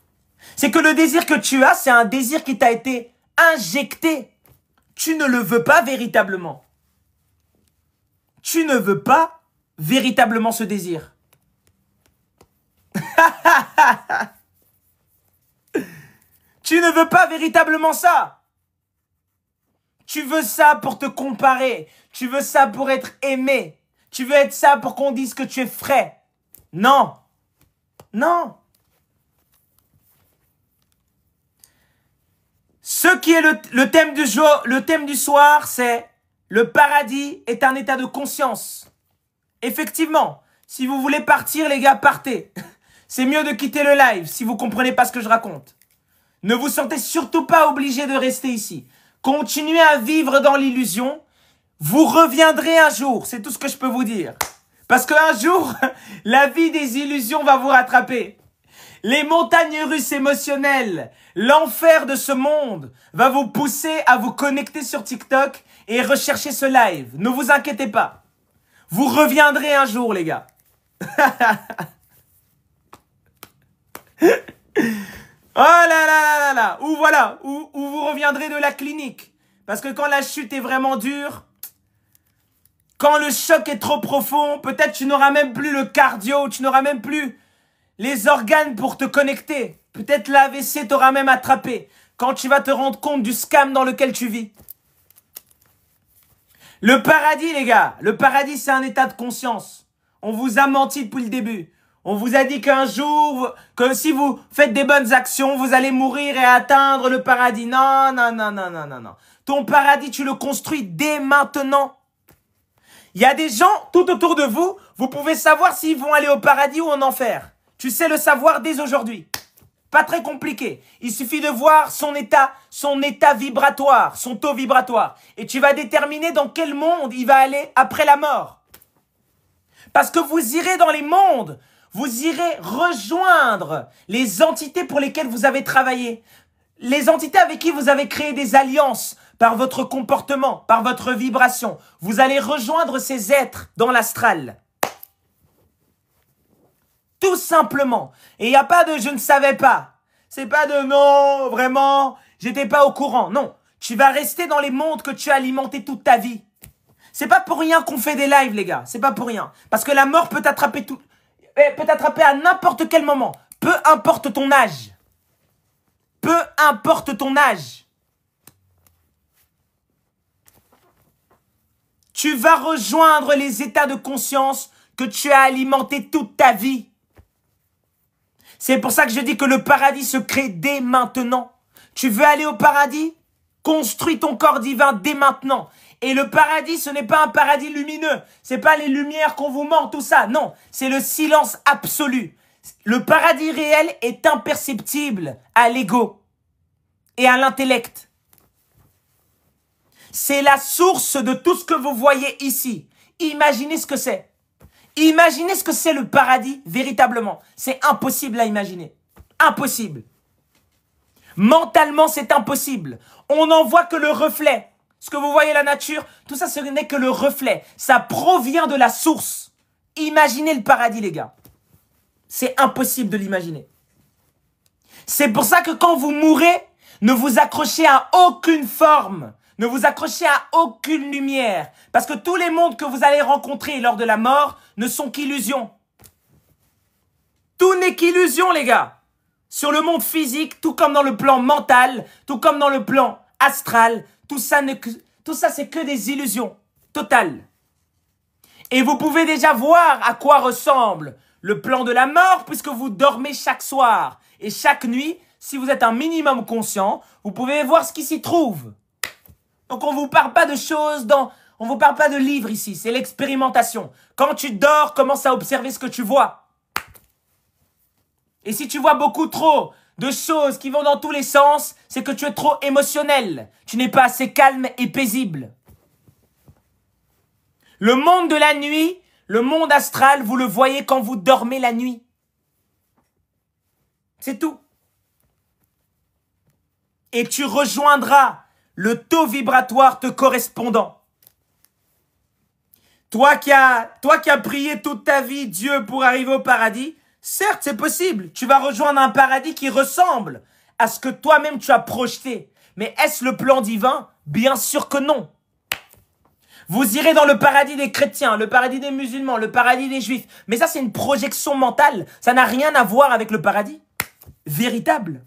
C'est que le désir que tu as, c'est un désir qui t'a été injecté. Tu ne le veux pas véritablement. Tu ne veux pas véritablement ce désir. Tu ne veux pas véritablement ça. Tu veux ça pour te comparer. Tu veux ça pour être aimé. Tu veux être ça pour qu'on dise que tu es frais. Non. Non. Ce qui est le thème du jour, le thème du soir, c'est le paradis est un état de conscience. Effectivement, si vous voulez partir, les gars, partez. C'est mieux de quitter le live si vous comprenez pas ce que je raconte. Ne vous sentez surtout pas obligé de rester ici. Continuez à vivre dans l'illusion. Vous reviendrez un jour, c'est tout ce que je peux vous dire. Parce qu'un jour, la vie des illusions va vous rattraper. Les montagnes russes émotionnelles, l'enfer de ce monde va vous pousser à vous connecter sur TikTok et rechercher ce live. Ne vous inquiétez pas. Vous reviendrez un jour, les gars. Oh là là là là là. Ou voilà, ou vous reviendrez de la clinique. Parce que quand la chute est vraiment dure, quand le choc est trop profond, peut-être tu n'auras même plus le cardio, tu n'auras même plus les organes pour te connecter. Peut-être l'AVC t'aura même attrapé. Quand tu vas te rendre compte du scam dans lequel tu vis. Le paradis, les gars. Le paradis, c'est un état de conscience. On vous a menti depuis le début. On vous a dit qu'un jour, que si vous faites des bonnes actions, vous allez mourir et atteindre le paradis. Non, non, non, non, non, non, non. Ton paradis, tu le construis dès maintenant. Il y a des gens tout autour de vous, vous pouvez savoir s'ils vont aller au paradis ou en enfer. Tu sais le savoir dès aujourd'hui. Pas très compliqué. Il suffit de voir son état vibratoire, son taux vibratoire. Et tu vas déterminer dans quel monde il va aller après la mort. Parce que vous irez dans les mondes. Vous irez rejoindre les entités pour lesquelles vous avez travaillé. Les entités avec qui vous avez créé des alliances par votre comportement, par votre vibration. Vous allez rejoindre ces êtres dans l'astral. Tout simplement. Et il n'y a pas de « je ne savais pas ». C'est pas de « non, vraiment, j'étais pas au courant ». Non, tu vas rester dans les mondes que tu as alimentés toute ta vie. C'est pas pour rien qu'on fait des lives, les gars. C'est pas pour rien. Parce que la mort peut t'attraper peut t'attraper à n'importe quel moment. Peu importe ton âge. Peu importe ton âge. Tu vas rejoindre les états de conscience que tu as alimentés toute ta vie. C'est pour ça que je dis que le paradis se crée dès maintenant. Tu veux aller au paradis? Construis ton corps divin dès maintenant. Et le paradis, ce n'est pas un paradis lumineux. C'est pas les lumières qu'on vous ment, tout ça. Non, c'est le silence absolu. Le paradis réel est imperceptible à l'ego et à l'intellect. C'est la source de tout ce que vous voyez ici. Imaginez ce que c'est. Imaginez ce que c'est le paradis, véritablement. C'est impossible à imaginer. Impossible. Mentalement, c'est impossible. On n'en voit que le reflet. Ce que vous voyez, la nature, tout ça, ce n'est que le reflet. Ça provient de la source. Imaginez le paradis, les gars. C'est impossible de l'imaginer. C'est pour ça que quand vous mourrez, ne vous accrochez à aucune forme. Ne vous accrochez à aucune lumière. Parce que tous les mondes que vous allez rencontrer lors de la mort ne sont qu'illusions. Tout n'est qu'illusion, les gars. Sur le monde physique, tout comme dans le plan mental, tout comme dans le plan astral, tout ça, c'est que des illusions totales. Et vous pouvez déjà voir à quoi ressemble le plan de la mort puisque vous dormez chaque soir. Et chaque nuit, si vous êtes un minimum conscient, vous pouvez voir ce qui s'y trouve. Donc on vous parle pas de choses on vous parle pas de livres ici, c'est l'expérimentation. Quand tu dors, commence à observer ce que tu vois. Et si tu vois beaucoup trop de choses qui vont dans tous les sens, c'est que tu es trop émotionnel. Tu n'es pas assez calme et paisible. Le monde de la nuit, le monde astral, vous le voyez quand vous dormez la nuit. C'est tout. Et tu rejoindras le taux vibratoire te correspondant. Toi qui as prié toute ta vie Dieu pour arriver au paradis, certes c'est possible. Tu vas rejoindre un paradis qui ressemble à ce que toi-même tu as projeté. Mais est-ce le plan divin? Bien sûr que non. Vous irez dans le paradis des chrétiens, le paradis des musulmans, le paradis des juifs. Mais ça c'est une projection mentale. Ça n'a rien à voir avec le paradis véritable.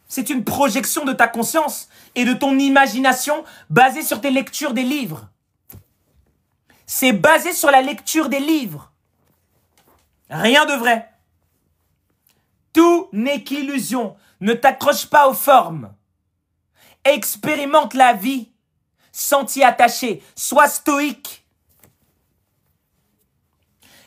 C'est une projection de ta conscience et de ton imagination basée sur tes lectures des livres. C'est basé sur la lecture des livres. Rien de vrai. Tout n'est qu'illusion. Ne t'accroche pas aux formes. Expérimente la vie sans t'y attacher. Sois stoïque.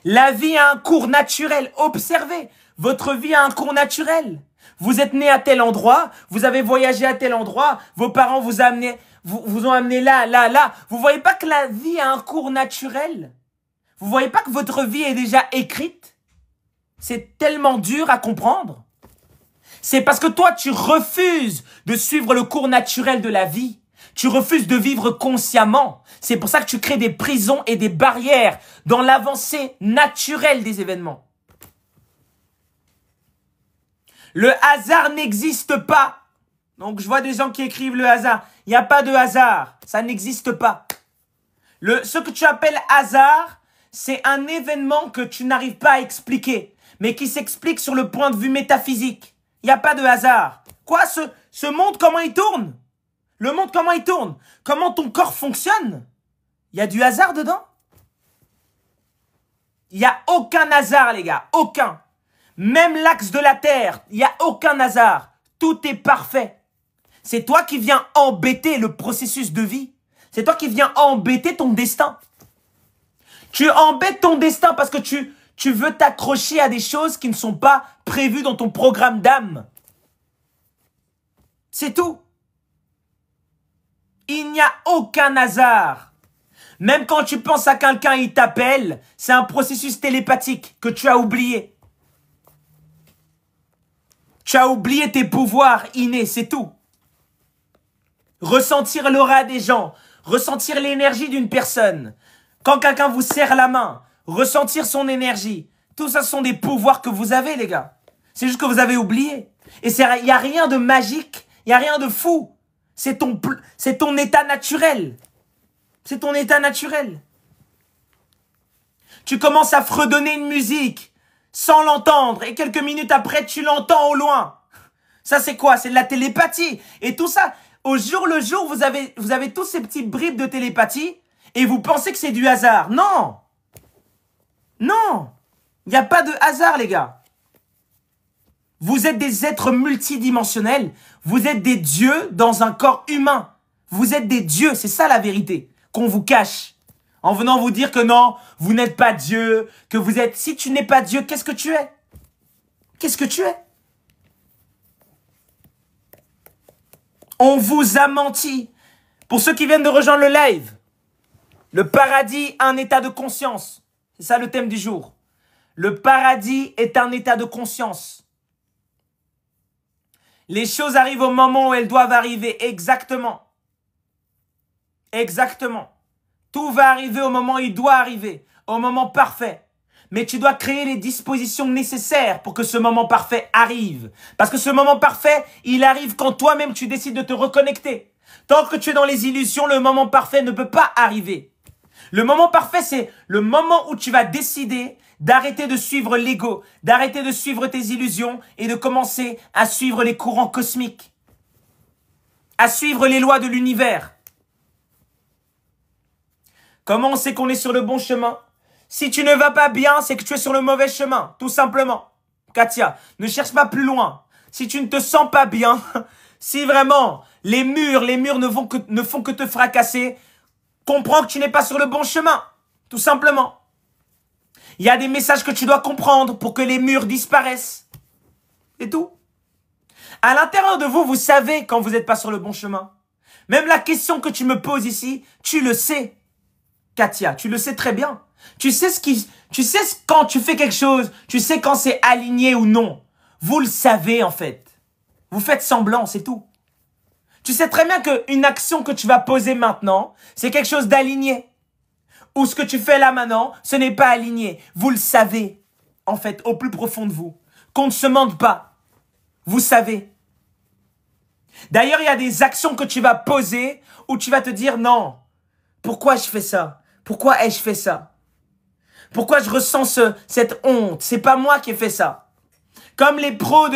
La vie a un cours naturel. Observez. Votre vie a un cours naturel. Vous êtes né à tel endroit, vous avez voyagé à tel endroit, vos parents vous ont amené là, là, là. Vous voyez pas que la vie a un cours naturel? Vous voyez pas que votre vie est déjà écrite? C'est tellement dur à comprendre. C'est parce que toi, tu refuses de suivre le cours naturel de la vie. Tu refuses de vivre consciemment. C'est pour ça que tu crées des prisons et des barrières dans l'avancée naturelle des événements. Le hasard n'existe pas. Donc, je vois des gens qui écrivent le hasard. Il n'y a pas de hasard. Ça n'existe pas. Ce que tu appelles hasard, c'est un événement que tu n'arrives pas à expliquer, mais qui s'explique sur le point de vue métaphysique. Il n'y a pas de hasard. Quoi, ce monde, comment il tourne? Le monde, comment il tourne? Comment ton corps fonctionne? Il y a du hasard dedans? Il n'y a aucun hasard, les gars. Aucun. Même l'axe de la Terre, il n'y a aucun hasard. Tout est parfait. C'est toi qui viens embêter le processus de vie. C'est toi qui viens embêter ton destin. Tu embêtes ton destin parce que tu veux t'accrocher à des choses qui ne sont pas prévues dans ton programme d'âme. C'est tout. Il n'y a aucun hasard. Même quand tu penses à quelqu'un, il t'appelle, c'est un processus télépathique que tu as oublié. Tu as oublié tes pouvoirs innés, c'est tout. Ressentir l'aura des gens, ressentir l'énergie d'une personne. Quand quelqu'un vous serre la main, ressentir son énergie. Tout ça, ce sont des pouvoirs que vous avez, les gars. C'est juste que vous avez oublié. Et il n'y a rien de magique, il n'y a rien de fou. C'est ton état naturel. C'est ton état naturel. Tu commences à fredonner une musique sans l'entendre, et quelques minutes après, tu l'entends au loin. Ça, c'est quoi? C'est de la télépathie. Et tout ça, au jour le jour, vous avez tous ces petits bribes de télépathie, et vous pensez que c'est du hasard. Non! Non! Il n'y a pas de hasard, les gars. Vous êtes des êtres multidimensionnels. Vous êtes des dieux dans un corps humain. Vous êtes des dieux, c'est ça la vérité, qu'on vous cache. En venant vous dire que non, vous n'êtes pas Dieu, que vous êtes... Si tu n'es pas Dieu, qu'est-ce que tu es? Qu'est-ce que tu es? On vous a menti. Pour ceux qui viennent de rejoindre le live, le paradis, un état de conscience. C'est ça le thème du jour. Le paradis est un état de conscience. Les choses arrivent au moment où elles doivent arriver. Exactement. Exactement. Tout va arriver au moment où il doit arriver. Au moment parfait. Mais tu dois créer les dispositions nécessaires pour que ce moment parfait arrive. Parce que ce moment parfait, il arrive quand toi-même tu décides de te reconnecter. Tant que tu es dans les illusions, le moment parfait ne peut pas arriver. Le moment parfait, c'est le moment où tu vas décider d'arrêter de suivre l'ego, d'arrêter de suivre tes illusions et de commencer à suivre les courants cosmiques, à suivre les lois de l'univers. Comment on sait qu'on est sur le bon chemin? Si tu ne vas pas bien, c'est que tu es sur le mauvais chemin, tout simplement. Katia, ne cherche pas plus loin. Si tu ne te sens pas bien, si vraiment les murs ne font que te fracasser, comprends que tu n'es pas sur le bon chemin, tout simplement. Il y a des messages que tu dois comprendre pour que les murs disparaissent. C'est tout. À l'intérieur de vous, vous savez quand vous n'êtes pas sur le bon chemin. Même la question que tu me poses ici, tu le sais. Katia, tu le sais très bien. Tu sais quand tu fais quelque chose, tu sais quand c'est aligné ou non. Vous le savez en fait. Vous faites semblant, c'est tout. Tu sais très bien qu'une action que tu vas poser maintenant, c'est quelque chose d'aligné. Ou ce que tu fais là maintenant, ce n'est pas aligné. Vous le savez, en fait, au plus profond de vous. Qu'on ne se mente pas. Vous savez. D'ailleurs, il y a des actions que tu vas poser où tu vas te dire non. Pourquoi je fais ça? Pourquoi ai-je fait ça? Pourquoi je ressens cette honte? C'est pas moi qui ai fait ça. Comme les pros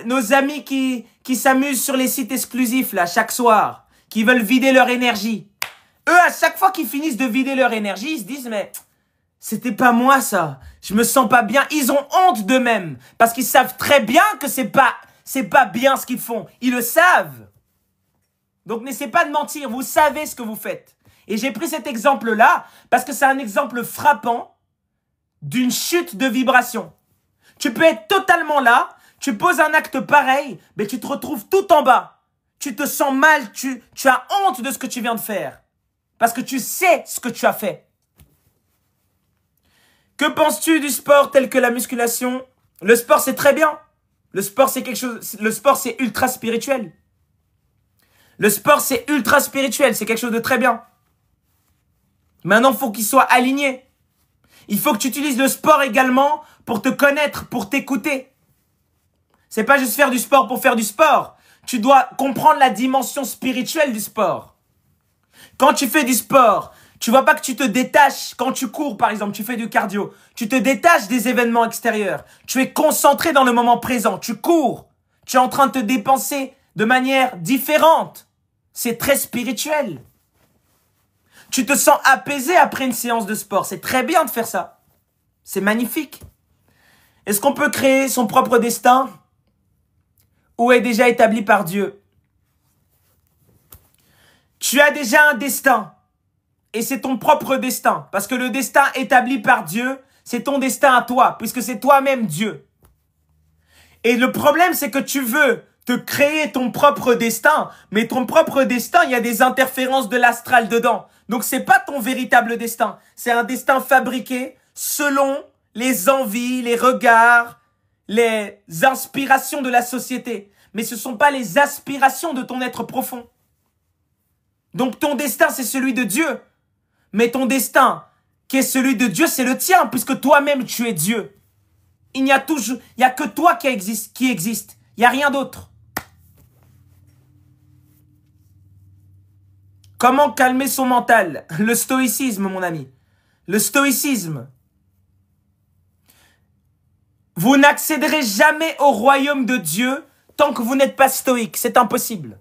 nos amis qui s'amusent sur les sites exclusifs là chaque soir, qui veulent vider leur énergie. Eux, à chaque fois qu'ils finissent de vider leur énergie, ils se disent mais c'était pas moi ça. Je me sens pas bien. Ils ont honte d'eux-mêmes parce qu'ils savent très bien que c'est pas bien ce qu'ils font. Ils le savent. Donc n'essayez pas de mentir. Vous savez ce que vous faites. Et j'ai pris cet exemple-là parce que c'est un exemple frappant d'une chute de vibration. Tu peux être totalement là, tu poses un acte pareil, mais tu te retrouves tout en bas. Tu te sens mal, tu as honte de ce que tu viens de faire. Parce que tu sais ce que tu as fait. Que penses-tu du sport tel que la musculation? Le sport, c'est très bien. Le sport, c'est quelque chose. Le sport, c'est ultra spirituel. Le sport, c'est ultra spirituel. C'est quelque chose de très bien. Maintenant, il faut qu'il soit aligné. Il faut que tu utilises le sport également pour te connaître, pour t'écouter. C'est pas juste faire du sport pour faire du sport. Tu dois comprendre la dimension spirituelle du sport. Quand tu fais du sport, tu vois pas que tu te détaches. Quand tu cours, par exemple, tu fais du cardio. Tu te détaches des événements extérieurs. Tu es concentré dans le moment présent. Tu cours. Tu es en train de te dépenser de manière différente. C'est très spirituel. Tu te sens apaisé après une séance de sport. C'est très bien de faire ça. C'est magnifique. Est-ce qu'on peut créer son propre destin ou est déjà établi par Dieu? Tu as déjà un destin. Et c'est ton propre destin. Parce que le destin établi par Dieu, c'est ton destin à toi. Puisque c'est toi-même Dieu. Et le problème, c'est que tu veux te créer ton propre destin. Mais ton propre destin, il y a des interférences de l'astral dedans. Donc c'est pas ton véritable destin. C'est un destin fabriqué selon les envies, les regards, les inspirations de la société. Mais ce ne sont pas les aspirations de ton être profond. Donc ton destin, c'est celui de Dieu. Mais ton destin, qui est celui de Dieu, c'est le tien, puisque toi-même, tu es Dieu. Il n'y a que toi qui existe. Il n'y a rien d'autre. Comment calmer son mental? Le stoïcisme, mon ami. Le stoïcisme. Vous n'accéderez jamais au royaume de Dieu tant que vous n'êtes pas stoïque. C'est impossible.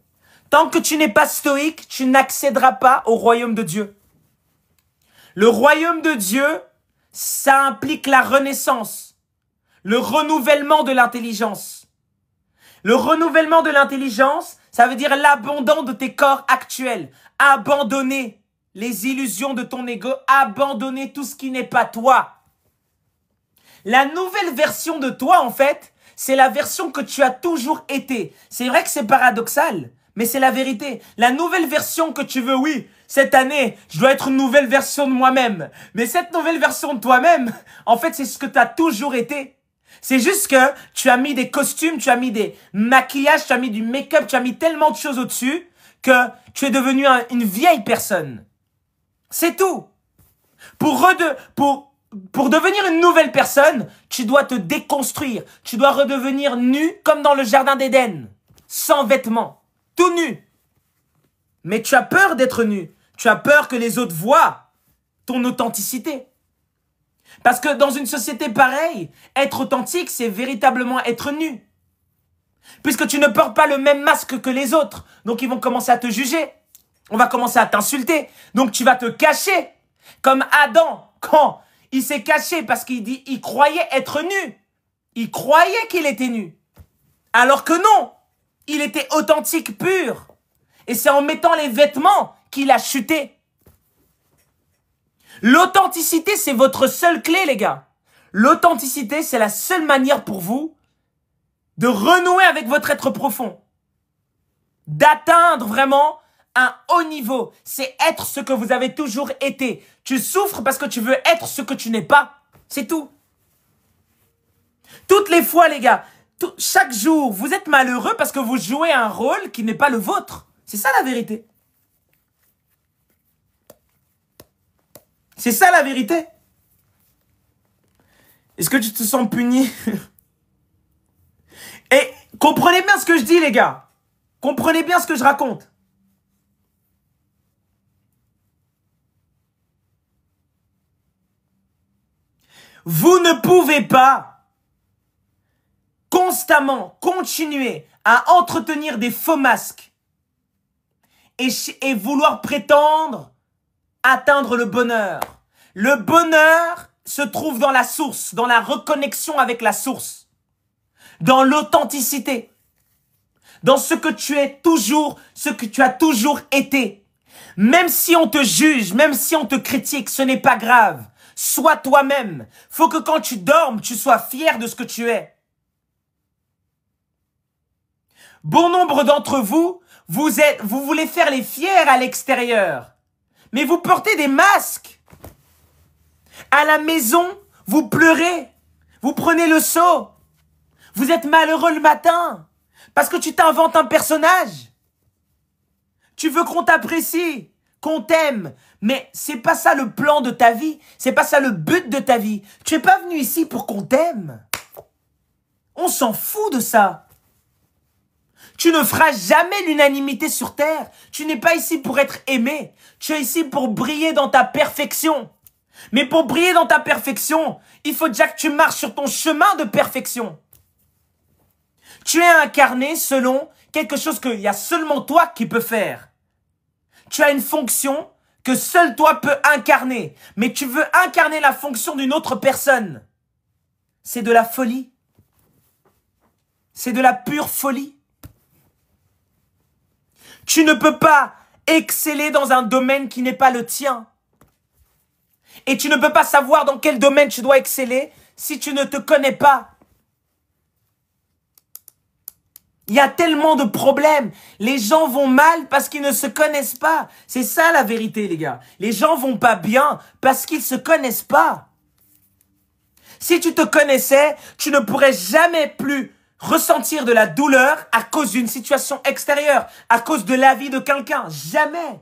Tant que tu n'es pas stoïque, tu n'accéderas pas au royaume de Dieu. Le royaume de Dieu, ça implique la renaissance, le renouvellement de l'intelligence. Le renouvellement de l'intelligence, ça veut dire l'abandon de tes corps actuels. Abandonner les illusions de ton ego, abandonner tout ce qui n'est pas toi. La nouvelle version de toi, en fait, c'est la version que tu as toujours été. C'est vrai que c'est paradoxal, mais c'est la vérité. La nouvelle version que tu veux, oui, cette année, je dois être une nouvelle version de moi-même. Mais cette nouvelle version de toi-même, en fait, c'est ce que tu as toujours été. C'est juste que tu as mis des costumes, tu as mis des maquillages, tu as mis du make-up, tu as mis tellement de choses au-dessus que tu es devenu une vieille personne. C'est tout. Pour devenir une nouvelle personne, tu dois te déconstruire. Tu dois redevenir nu comme dans le jardin d'Éden. Sans vêtements. Tout nu. Mais tu as peur d'être nu. Tu as peur que les autres voient ton authenticité. Parce que dans une société pareille, être authentique, c'est véritablement être nu. Puisque tu ne portes pas le même masque que les autres. Donc ils vont commencer à te juger. On va commencer à t'insulter. Donc tu vas te cacher. Comme Adam, quand il s'est caché parce qu'il croyait être nu. Il croyait qu'il était nu. Alors que non, il était authentique, pur. Et c'est en mettant les vêtements qu'il a chuté. L'authenticité, c'est votre seule clé, les gars. L'authenticité, c'est la seule manière pour vous de renouer avec votre être profond. D'atteindre vraiment un haut niveau. C'est être ce que vous avez toujours été. Tu souffres parce que tu veux être ce que tu n'es pas. C'est tout. Toutes les fois, les gars, chaque jour, vous êtes malheureux parce que vous jouez un rôle qui n'est pas le vôtre. C'est ça la vérité. C'est ça la vérité. Est-ce que tu te sens puni? Et comprenez bien ce que je dis, les gars. Comprenez bien ce que je raconte. Vous ne pouvez pas constamment continuer à entretenir des faux masques et vouloir prétendre atteindre le bonheur. Le bonheur se trouve dans la source, dans la reconnexion avec la source, dans l'authenticité, dans ce que tu es toujours, ce que tu as toujours été. Même si on te juge, même si on te critique, ce n'est pas grave. Sois toi-même. Faut que quand tu dormes, tu sois fier de ce que tu es. Bon nombre d'entre vous, vous voulez faire les fiers à l'extérieur. Mais vous portez des masques. À la maison, vous pleurez. Vous prenez le seau. Vous êtes malheureux le matin. Parce que tu t'inventes un personnage. Tu veux qu'on t'apprécie, qu'on t'aime. Mais c'est pas ça le plan de ta vie. C'est pas ça le but de ta vie. Tu es pas venu ici pour qu'on t'aime. On s'en fout de ça. Tu ne feras jamais l'unanimité sur terre. Tu n'es pas ici pour être aimé. Tu es ici pour briller dans ta perfection. Mais pour briller dans ta perfection, il faut déjà que tu marches sur ton chemin de perfection. Tu es incarné selon quelque chose qu'il y a seulement toi qui peux faire. Tu as une fonction que seul toi peux incarner. Mais tu veux incarner la fonction d'une autre personne. C'est de la folie. C'est de la pure folie. Tu ne peux pas exceller dans un domaine qui n'est pas le tien. Et tu ne peux pas savoir dans quel domaine tu dois exceller si tu ne te connais pas. Il y a tellement de problèmes. Les gens vont mal parce qu'ils ne se connaissent pas. C'est ça la vérité, les gars. Les gens vont pas bien parce qu'ils se connaissent pas. Si tu te connaissais, tu ne pourrais jamais plus ressentir de la douleur à cause d'une situation extérieure, à cause de l'avis de quelqu'un. Jamais.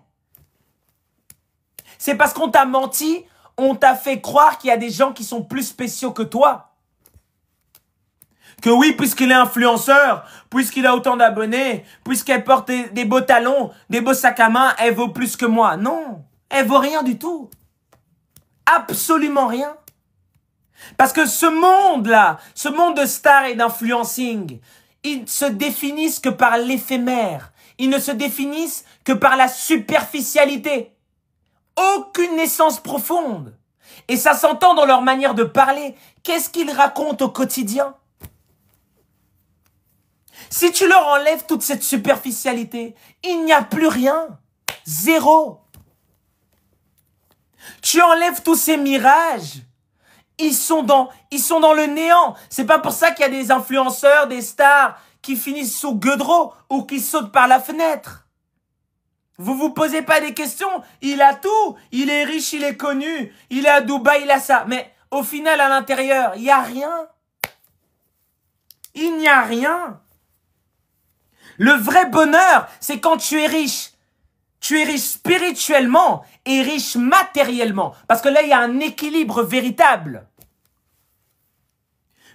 C'est parce qu'on t'a menti, on t'a fait croire qu'il y a des gens qui sont plus spéciaux que toi. Que oui, puisqu'il est influenceur, puisqu'il a autant d'abonnés, puisqu'elle porte des beaux talons, des beaux sacs à main, elle vaut plus que moi. Non, elle vaut rien du tout. Absolument rien. Parce que ce monde-là, ce monde de stars et d'influencing, ils ne se définissent que par l'éphémère. Ils ne se définissent que par la superficialité. Aucune essence profonde. Et ça s'entend dans leur manière de parler. Qu'est-ce qu'ils racontent au quotidien? Si tu leur enlèves toute cette superficialité, il n'y a plus rien. Zéro. Tu enlèves tous ces mirages. Ils sont dans le néant. C'est pas pour ça qu'il y a des influenceurs, des stars qui finissent sous Gueudreau ou qui sautent par la fenêtre. Vous vous posez pas des questions. Il a tout. Il est riche, il est connu. Il est à Dubaï, il a ça. Mais au final, à l'intérieur, il n'y a rien. Il n'y a rien. Le vrai bonheur, c'est quand tu es riche. Tu es riche spirituellement et riche matériellement. Parce que là, il y a un équilibre véritable.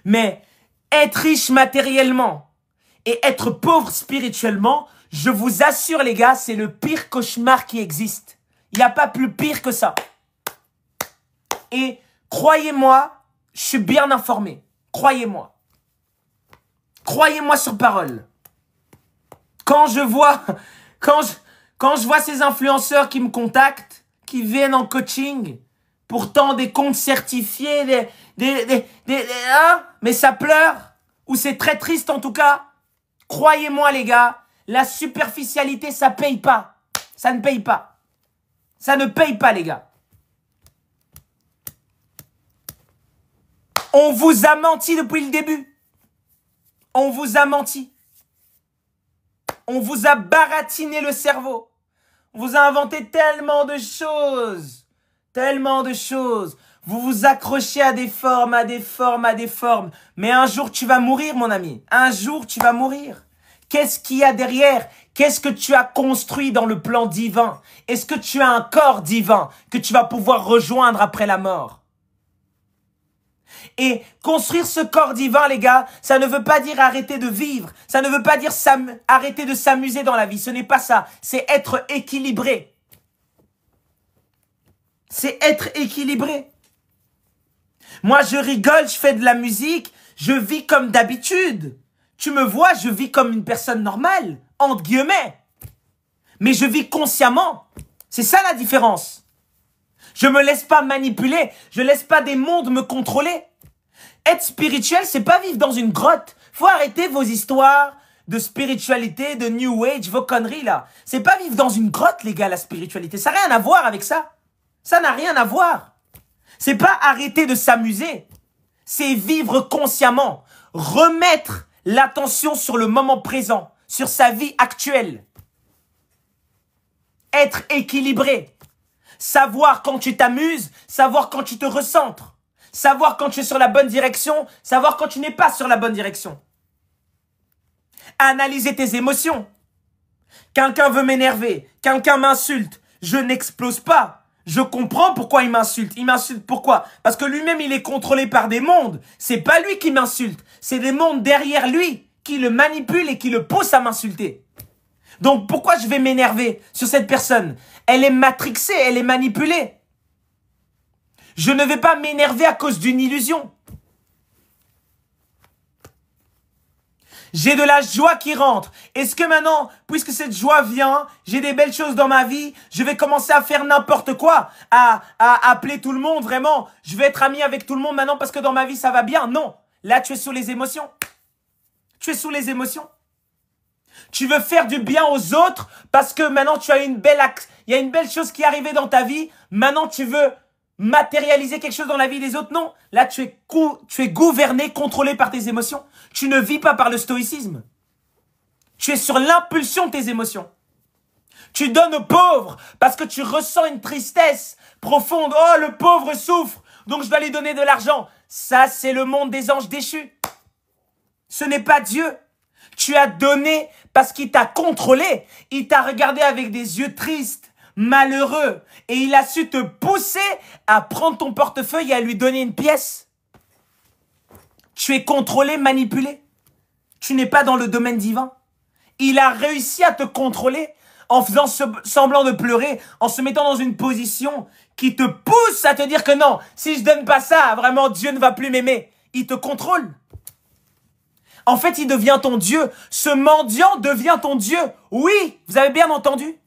Mais être riche matériellement et être pauvre spirituellement, je vous assure les gars, c'est le pire cauchemar qui existe. Il n'y a pas plus pire que ça. Et Croyez-moi, je suis bien informé. Croyez-moi. Croyez-moi sur parole. Quand je vois ces influenceurs qui me contactent, qui viennent en coaching, pourtant des comptes certifiés, hein, mais ça pleure, ou c'est très triste en tout cas. Croyez-moi les gars, la superficialité ça paye pas. Ça ne paye pas. Ça ne paye pas les gars. On vous a menti depuis le début. On vous a menti. On vous a baratiné le cerveau. On vous a inventé tellement de choses. Tellement de choses. Vous vous accrochez à des formes, à des formes, à des formes. Mais un jour, tu vas mourir, mon ami. Un jour, tu vas mourir. Qu'est-ce qu'il y a derrière? Qu'est-ce que tu as construit dans le plan divin? Est-ce que tu as un corps divin que tu vas pouvoir rejoindre après la mort? Et construire ce corps divin, les gars, ça ne veut pas dire arrêter de vivre. Ça ne veut pas dire arrêter de s'amuser dans la vie. Ce n'est pas ça. C'est être équilibré. C'est être équilibré. Moi, je rigole, je fais de la musique, je vis comme d'habitude. Tu me vois, je vis comme une personne normale, entre guillemets. Mais je vis consciemment. C'est ça la différence. Je me laisse pas manipuler, je laisse pas des mondes me contrôler. Être spirituel, c'est pas vivre dans une grotte. Faut arrêter vos histoires de spiritualité, de New Age, vos conneries là. C'est pas vivre dans une grotte, les gars, la spiritualité. Ça n'a rien à voir avec ça. Ça n'a rien à voir. C'est pas arrêter de s'amuser. C'est vivre consciemment. Remettre l'attention sur le moment présent, sur sa vie actuelle. Être équilibré. Savoir quand tu t'amuses, savoir quand tu te recentres. Savoir quand tu es sur la bonne direction, savoir quand tu n'es pas sur la bonne direction. Analyser tes émotions. Quelqu'un veut m'énerver, quelqu'un m'insulte, je n'explose pas. Je comprends pourquoi il m'insulte. Il m'insulte pourquoi? Parce que lui-même, il est contrôlé par des mondes. C'est pas lui qui m'insulte. C'est des mondes derrière lui qui le manipulent et qui le poussent à m'insulter. Donc, pourquoi je vais m'énerver sur cette personne? Elle est matrixée, elle est manipulée. Je ne vais pas m'énerver à cause d'une illusion. J'ai de la joie qui rentre. Est-ce que maintenant, puisque cette joie vient, j'ai des belles choses dans ma vie, je vais commencer à faire n'importe quoi, à appeler tout le monde, vraiment. Je vais être ami avec tout le monde maintenant parce que dans ma vie, ça va bien. Non. Là, tu es sous les émotions. Tu es sous les émotions. Tu veux faire du bien aux autres parce que maintenant, tu as il y a une belle chose qui est arrivée dans ta vie. Maintenant, tu veux matérialiser quelque chose dans la vie des autres. Non. Là, tu es gouverné, contrôlé par tes émotions. Tu ne vis pas par le stoïcisme. Tu es sur l'impulsion de tes émotions. Tu donnes aux pauvres parce que tu ressens une tristesse profonde. Oh, le pauvre souffre, donc je dois lui donner de l'argent. Ça, c'est le monde des anges déchus. Ce n'est pas Dieu. Tu as donné parce qu'il t'a contrôlé. Il t'a regardé avec des yeux tristes, malheureux. Et il a su te pousser à prendre ton portefeuille et à lui donner une pièce. Tu es contrôlé, manipulé. Tu n'es pas dans le domaine divin. Il a réussi à te contrôler en faisant semblant de pleurer, en se mettant dans une position qui te pousse à te dire que non, si je donne pas ça, vraiment Dieu ne va plus m'aimer. Il te contrôle. En fait, il devient ton Dieu. Ce mendiant devient ton Dieu. Oui, vous avez bien entendu.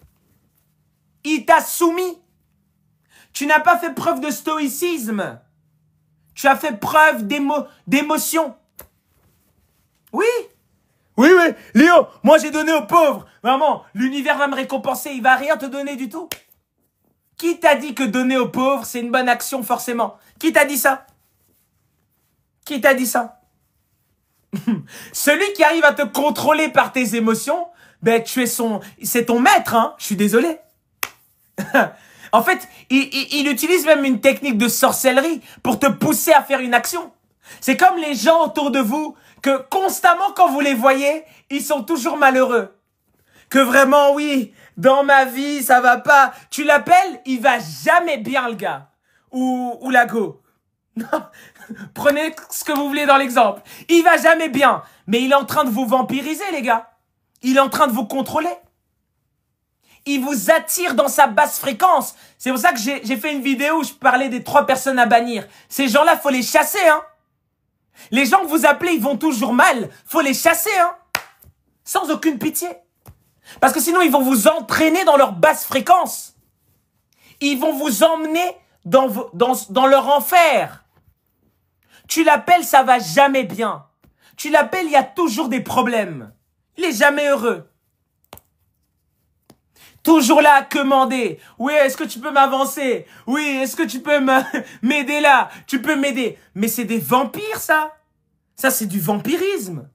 Il t'a soumis. Tu n'as pas fait preuve de stoïcisme. Tu as fait preuve d'émotion. Oui. Oui, oui. Léo, moi j'ai donné aux pauvres. Vraiment, l'univers va me récompenser. Il va rien te donner du tout. Qui t'a dit que donner aux pauvres, c'est une bonne action forcément? Qui t'a dit ça? Qui t'a dit ça? Celui qui arrive à te contrôler par tes émotions, ben c'est ton maître, hein. Je suis désolé. En fait, il utilise même une technique de sorcellerie pour te pousser à faire une action. C'est comme les gens autour de vous que constamment quand vous les voyez, ils sont toujours malheureux. Que vraiment, oui, dans ma vie, ça va pas. Tu l'appelles, il va jamais bien le gars. Ou la go. Non, prenez ce que vous voulez dans l'exemple. Il va jamais bien. Mais il est en train de vous vampiriser, les gars. Il est en train de vous contrôler. Il vous attire dans sa basse fréquence. C'est pour ça que j'ai fait une vidéo où je parlais des 3 personnes à bannir. Ces gens-là, faut les chasser, hein. Les gens que vous appelez, ils vont toujours mal. Faut les chasser, hein. Sans aucune pitié. Parce que sinon, ils vont vous entraîner dans leur basse fréquence. Ils vont vous emmener dans leur enfer. Tu l'appelles, ça va jamais bien. Tu l'appelles, il y a toujours des problèmes. Il est jamais heureux. Toujours là à commander. Oui, est-ce que tu peux m'avancer? Oui, est-ce que tu peux m'aider là? Tu peux m'aider. Mais c'est des vampires, ça. Ça, c'est du vampirisme.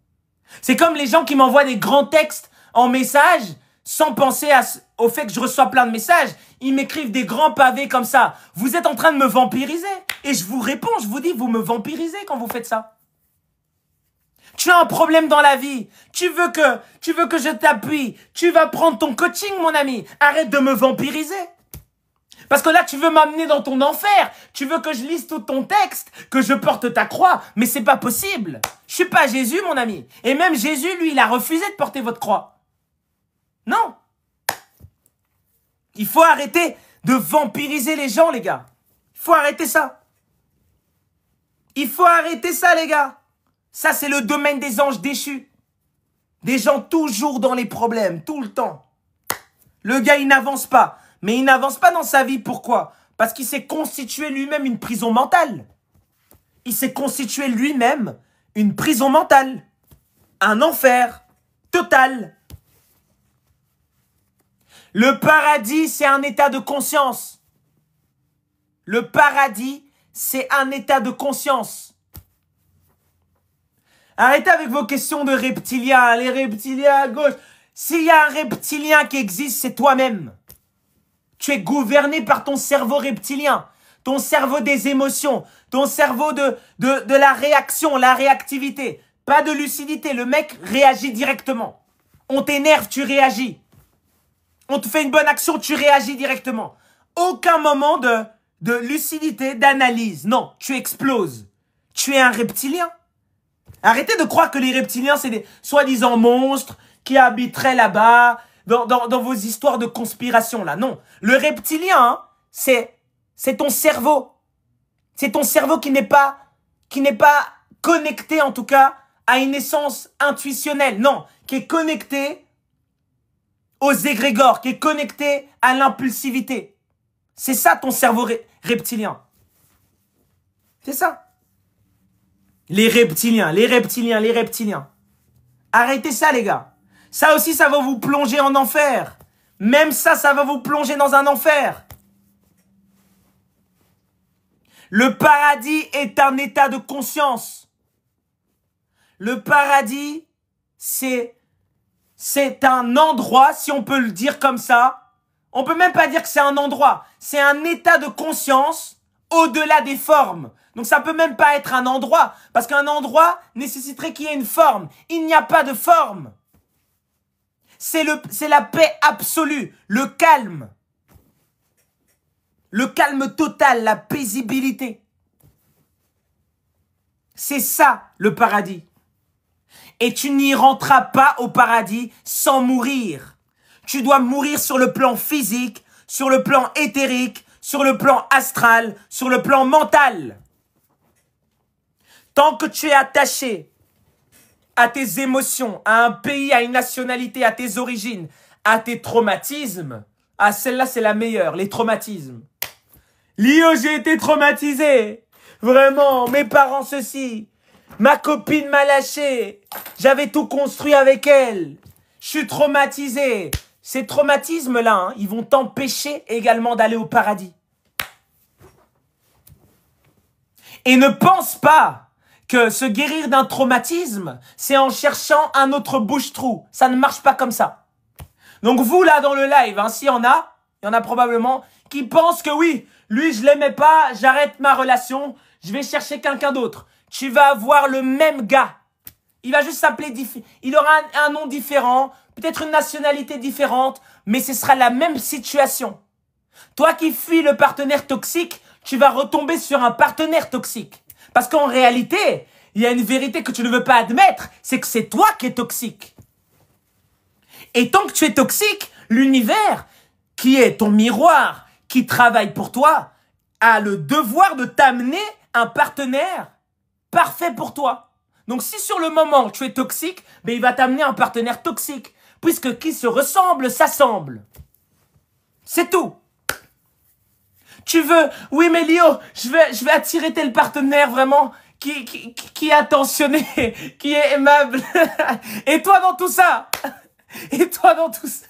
C'est comme les gens qui m'envoient des grands textes en message sans penser au fait que je reçois plein de messages. Ils m'écrivent des grands pavés comme ça. Vous êtes en train de me vampiriser. Et je vous réponds, je vous dis, vous me vampirisez quand vous faites ça. Tu as un problème dans la vie. Tu veux que je t'appuie. Tu vas prendre ton coaching, mon ami. Arrête de me vampiriser. Parce que là, tu veux m'amener dans ton enfer. Tu veux que je lise tout ton texte, que je porte ta croix. Mais c'est pas possible. Je suis pas Jésus, mon ami. Et même Jésus, lui, il a refusé de porter votre croix. Non. Il faut arrêter de vampiriser les gens, les gars. Il faut arrêter ça. Il faut arrêter ça, les gars. Ça, c'est le domaine des anges déchus. Des gens toujours dans les problèmes, tout le temps. Le gars, il n'avance pas. Mais il n'avance pas dans sa vie. Pourquoi? Parce qu'il s'est constitué lui-même une prison mentale. Il s'est constitué lui-même une prison mentale. Un enfer total. Le paradis, c'est un état de conscience. Le paradis, c'est un état de conscience. Arrêtez avec vos questions de reptiliens. Les reptiliens à gauche. S'il y a un reptilien qui existe, c'est toi-même. Tu es gouverné par ton cerveau reptilien. Ton cerveau des émotions. Ton cerveau de la réaction, la réactivité. Pas de lucidité. Le mec réagit directement. On t'énerve, tu réagis. On te fait une bonne action, tu réagis directement. Aucun moment de lucidité, d'analyse. Non, tu exploses. Tu es un reptilien. Arrêtez de croire que les reptiliens, c'est des soi-disant monstres qui habiteraient là-bas, dans vos histoires de conspiration, là. Non. Le reptilien, hein, c'est ton cerveau. C'est ton cerveau qui n'est pas connecté, en tout cas, à une essence intuitionnelle. Non, qui est connecté aux égrégores, qui est connecté à l'impulsivité. C'est ça ton cerveau reptilien. C'est ça. Les reptiliens, les reptiliens, les reptiliens. Arrêtez ça, les gars. Ça aussi, ça va vous plonger en enfer. Même ça, ça va vous plonger dans un enfer. Le paradis est un état de conscience. Le paradis, c'est un endroit, si on peut le dire comme ça. On peut même pas dire que c'est un endroit. C'est un état de conscience au-delà des formes. Donc ça peut même pas être un endroit. Parce qu'un endroit nécessiterait qu'il y ait une forme. Il n'y a pas de forme. C'est la paix absolue. Le calme. Le calme total. La paisibilité. C'est ça le paradis. Et tu n'y rentreras pas au paradis sans mourir. Tu dois mourir sur le plan physique, sur le plan éthérique, sur le plan astral, sur le plan mental. Tant que tu es attaché à tes émotions, à un pays, à une nationalité, à tes origines, à tes traumatismes, ah, celle-là, c'est la meilleure, les traumatismes. Lio, j'ai été traumatisé. Vraiment, mes parents ceci. Ma copine m'a lâché. J'avais tout construit avec elle. Je suis traumatisé. Ces traumatismes-là, hein, ils vont t'empêcher également d'aller au paradis. Et ne pense pas que se guérir d'un traumatisme, c'est en cherchant un autre bouche-trou. Ça ne marche pas comme ça. Donc vous, là, dans le live, hein, s'il y en a probablement, qui pensent que oui, lui, je l'aimais pas, j'arrête ma relation, je vais chercher quelqu'un d'autre. Tu vas avoir le même gars. Il va juste s'appeler, il aura un nom différent, peut-être une nationalité différente, mais ce sera la même situation. Toi qui fuis le partenaire toxique, tu vas retomber sur un partenaire toxique. Parce qu'en réalité, il y a une vérité que tu ne veux pas admettre, c'est que c'est toi qui es toxique. Et tant que tu es toxique, l'univers qui est ton miroir, qui travaille pour toi, a le devoir de t'amener un partenaire parfait pour toi. Donc si sur le moment tu es toxique, ben il va t'amener un partenaire toxique. Puisque qui se ressemble, s'assemble. C'est tout. Tu veux, oui mais Lio, je vais attirer tel partenaire vraiment qui est attentionné, qui est aimable. Et toi dans tout ça? Et toi dans tout ça?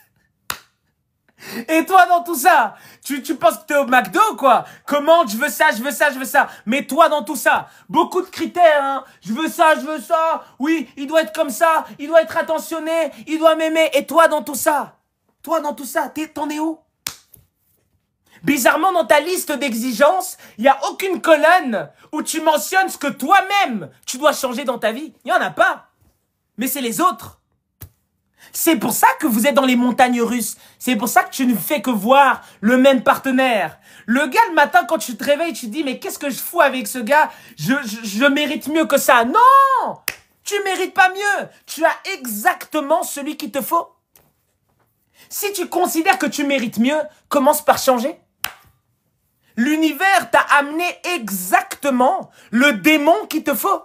Et toi dans tout ça? Tu penses que t'es au McDo quoi? Commande, je veux ça, je veux ça, je veux ça. Mais toi dans tout ça, beaucoup de critères, hein. Je veux ça, oui, il doit être comme ça, il doit être attentionné, il doit m'aimer. Et toi dans tout ça? Toi dans tout ça, t'en es où? Bizarrement, dans ta liste d'exigences, il n'y a aucune colonne où tu mentionnes ce que toi-même tu dois changer dans ta vie. Il n'y en a pas. Mais c'est les autres. C'est pour ça que vous êtes dans les montagnes russes. C'est pour ça que tu ne fais que voir le même partenaire. Le gars, le matin, quand tu te réveilles, tu te dis, mais qu'est-ce que je fous avec ce gars? Je mérite mieux que ça. Non! Tu mérites pas mieux. Tu as exactement celui qu'il te faut. Si tu considères que tu mérites mieux, commence par changer. L'univers t'a amené exactement le démon qu'il te faut.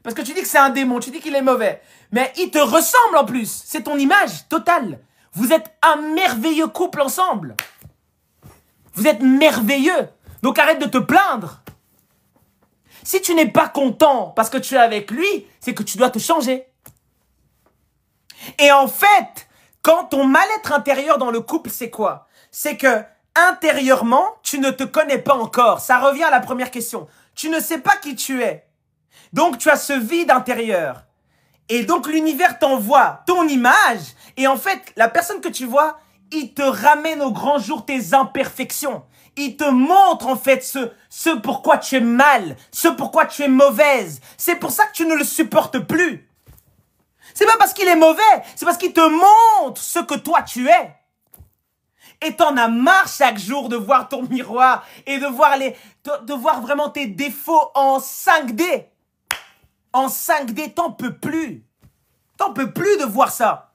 Parce que tu dis que c'est un démon, tu dis qu'il est mauvais. Mais il te ressemble en plus. C'est ton image totale. Vous êtes un merveilleux couple ensemble. Vous êtes merveilleux. Donc arrête de te plaindre. Si tu n'es pas content parce que tu es avec lui, c'est que tu dois te changer. Et en fait, quand ton mal-être intérieur dans le couple, c'est quoi? C'est que intérieurement, tu ne te connais pas encore. Ça revient à la première question. Tu ne sais pas qui tu es. Donc, tu as ce vide intérieur. Et donc, l'univers t'envoie ton image. Et en fait, la personne que tu vois, il te ramène au grand jour tes imperfections. Il te montre en fait ce pourquoi tu es mal, ce pourquoi tu es mauvaise. C'est pour ça que tu ne le supportes plus. C'est pas parce qu'il est mauvais, c'est parce qu'il te montre ce que toi tu es. Et t'en as marre chaque jour de voir ton miroir et de voir vraiment tes défauts en 5D. En 5D, t'en peux plus. T'en peux plus de voir ça.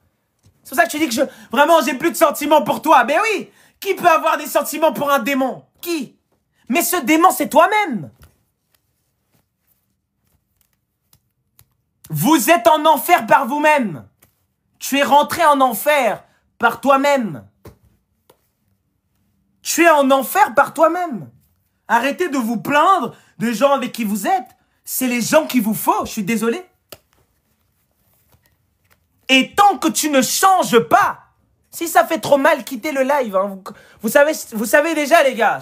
C'est pour ça que tu dis que vraiment, j'ai plus de sentiments pour toi. Mais oui, qui peut avoir des sentiments pour un démon? Qui? Mais ce démon, c'est toi-même. Vous êtes en enfer par vous-même. Tu es rentré en enfer par toi-même. Tu es en enfer par toi-même. Arrêtez de vous plaindre des gens avec qui vous êtes. C'est les gens qu'il vous faut, je suis désolé. Et tant que tu ne changes pas, si ça fait trop mal, quittez le live. Hein. Vous savez déjà les gars,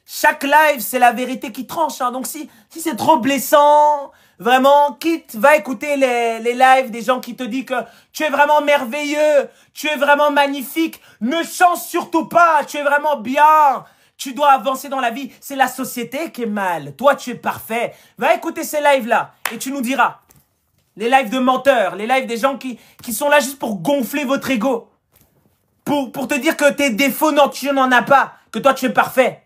chaque live c'est la vérité qui tranche. Hein. Donc si c'est trop blessant, vraiment quitte, va écouter les lives des gens qui te disent que tu es vraiment merveilleux, tu es vraiment magnifique. Ne change surtout pas, tu es vraiment bien. Tu dois avancer dans la vie. C'est la société qui est mal. Toi, tu es parfait. Va écouter ces lives-là et tu nous diras. Les lives de menteurs, les lives des gens qui sont là juste pour gonfler votre ego. Pour te dire que tes défauts, non, tu n'en as pas. Que toi, tu es parfait.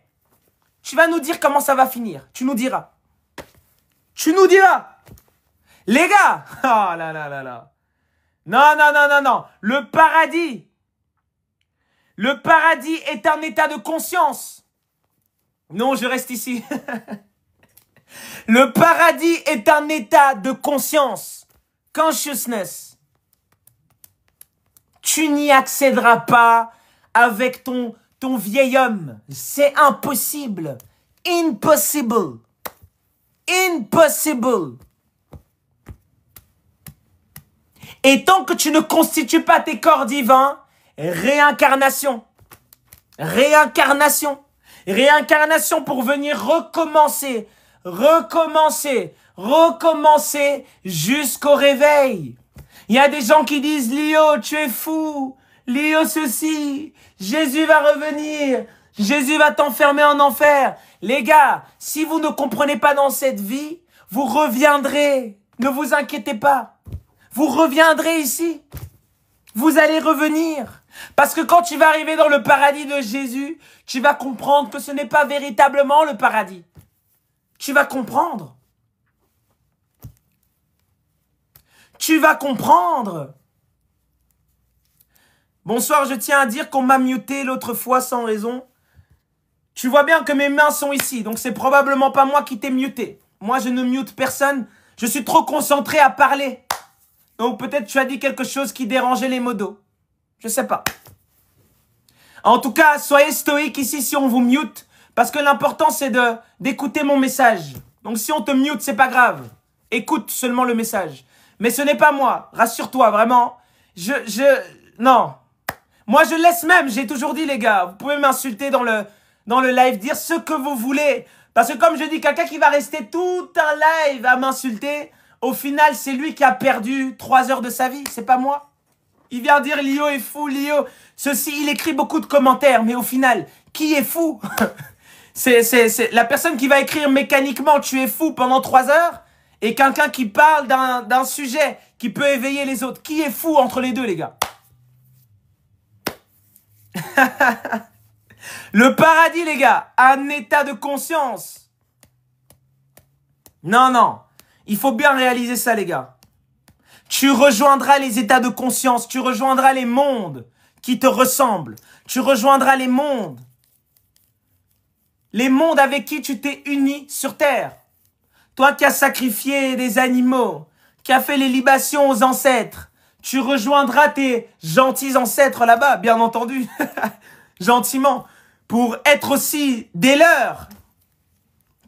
Tu vas nous dire comment ça va finir. Tu nous diras. Tu nous diras. Les gars. Oh là là là là. Non, non, non, non, non. Le paradis est un état de conscience. Non, je reste ici. Le paradis est un état de conscience. Consciousness. Tu n'y accéderas pas avec ton vieil homme. C'est impossible. Impossible. Impossible. Et tant que tu ne constitues pas tes corps divins, réincarnation. Réincarnation. Réincarnation pour venir recommencer, recommencer, recommencer jusqu'au réveil. Il y a des gens qui disent, Lio, tu es fou. Lio, ceci. Jésus va revenir. Jésus va t'enfermer en enfer. Les gars, si vous ne comprenez pas dans cette vie, vous reviendrez. Ne vous inquiétez pas. Vous reviendrez ici. Vous allez revenir. Parce que quand tu vas arriver dans le paradis de Jésus, tu vas comprendre que ce n'est pas véritablement le paradis. Tu vas comprendre. Tu vas comprendre. Bonsoir, je tiens à dire qu'on m'a muté l'autre fois sans raison. Tu vois bien que mes mains sont ici, donc c'est probablement pas moi qui t'ai muté. Moi, je ne mute personne. Je suis trop concentré à parler. Donc peut-être tu as dit quelque chose qui dérangeait les modos. Je sais pas. En tout cas, soyez stoïques ici si on vous mute. Parce que l'important, c'est d'écouter mon message. Donc si on te mute, c'est pas grave. Écoute seulement le message. Mais ce n'est pas moi. Rassure-toi, vraiment. Non. Moi, je laisse même. J'ai toujours dit, les gars. Vous pouvez m'insulter dans le live. Dire ce que vous voulez. Parce que comme je dis, quelqu'un qui va rester tout un live à m'insulter, au final, c'est lui qui a perdu 3 heures de sa vie. C'est pas moi. Il vient dire Lio est fou, Lio. Il écrit beaucoup de commentaires. Mais au final, qui est fou? C'est la personne qui va écrire mécaniquement tu es fou pendant 3 heures et quelqu'un qui parle d'un sujet qui peut éveiller les autres. Qui est fou entre les deux, les gars? Le paradis, les gars, un état de conscience. Non, non. Il faut bien réaliser ça, les gars. Tu rejoindras les états de conscience. Tu rejoindras les mondes qui te ressemblent. Tu rejoindras les mondes. Les mondes avec qui tu t'es uni sur terre. Toi qui as sacrifié des animaux, qui as fait les libations aux ancêtres, tu rejoindras tes gentils ancêtres là-bas, bien entendu. Gentiment. Pour être aussi des leurs.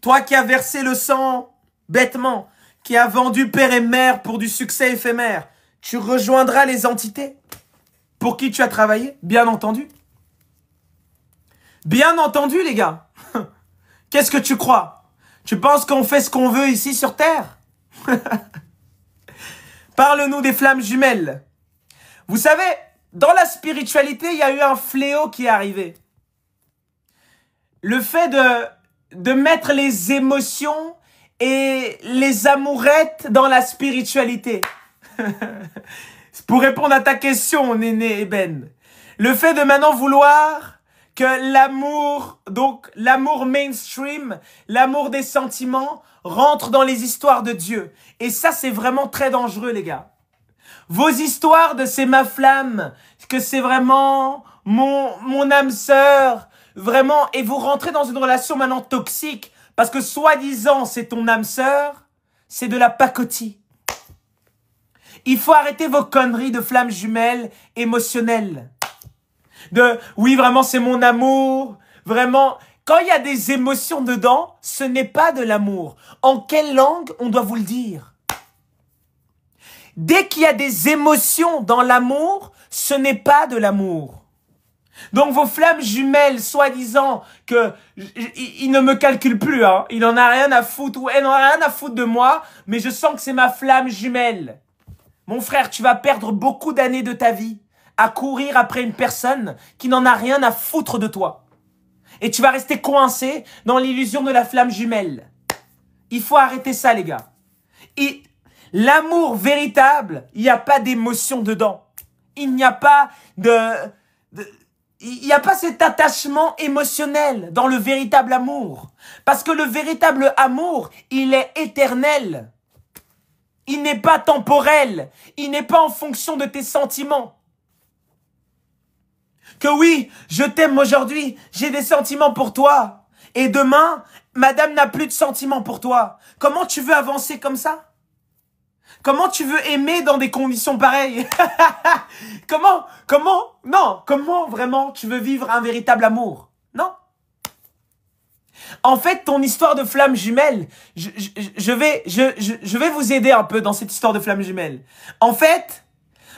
Toi qui as versé le sang bêtement, qui as vendu père et mère pour du succès éphémère, tu rejoindras les entités pour qui tu as travaillé, bien entendu. Bien entendu, les gars. Qu'est-ce que tu crois? Tu penses qu'on fait ce qu'on veut ici sur Terre? Parle-nous des flammes jumelles. Vous savez, dans la spiritualité, il y a eu un fléau qui est arrivé. Le fait de mettre les émotions et les amourettes dans la spiritualité. Pour répondre à ta question, Néné Eben. Le fait de maintenant vouloir que l'amour, donc l'amour mainstream, l'amour des sentiments, rentre dans les histoires de Dieu. Et ça, c'est vraiment très dangereux, les gars. Vos histoires de c'est ma flamme, que c'est vraiment mon âme sœur, vraiment, et vous rentrez dans une relation maintenant toxique, parce que soi-disant c'est ton âme sœur, c'est de la pacotille. Il faut arrêter vos conneries de flammes jumelles émotionnelles. Oui, vraiment, c'est mon amour. Vraiment, quand il y a des émotions dedans, ce n'est pas de l'amour. En quelle langue on doit vous le dire? Dès qu'il y a des émotions dans l'amour, ce n'est pas de l'amour. Donc vos flammes jumelles, soi-disant que il ne me calcule plus, hein. Il n'en a rien à foutre, ou elle n'en a rien à foutre de moi, mais je sens que c'est ma flamme jumelle. Mon frère, tu vas perdre beaucoup d'années de ta vie à courir après une personne qui n'en a rien à foutre de toi. Et tu vas rester coincé dans l'illusion de la flamme jumelle. Il faut arrêter ça, les gars. Et l'amour véritable, il n'y a pas d'émotion dedans. Il n'y a pas il n'y a pas cet attachement émotionnel dans le véritable amour. Parce que le véritable amour, il est éternel. Il n'est pas temporel. Il n'est pas en fonction de tes sentiments. Que oui, je t'aime aujourd'hui, j'ai des sentiments pour toi. Et demain, madame n'a plus de sentiments pour toi. Comment tu veux avancer comme ça? Comment tu veux aimer dans des conditions pareilles? Comment vraiment tu veux vivre un véritable amour? Non. En fait, ton histoire de flamme jumelle, je vais vous aider un peu dans cette histoire de flamme jumelle. En fait,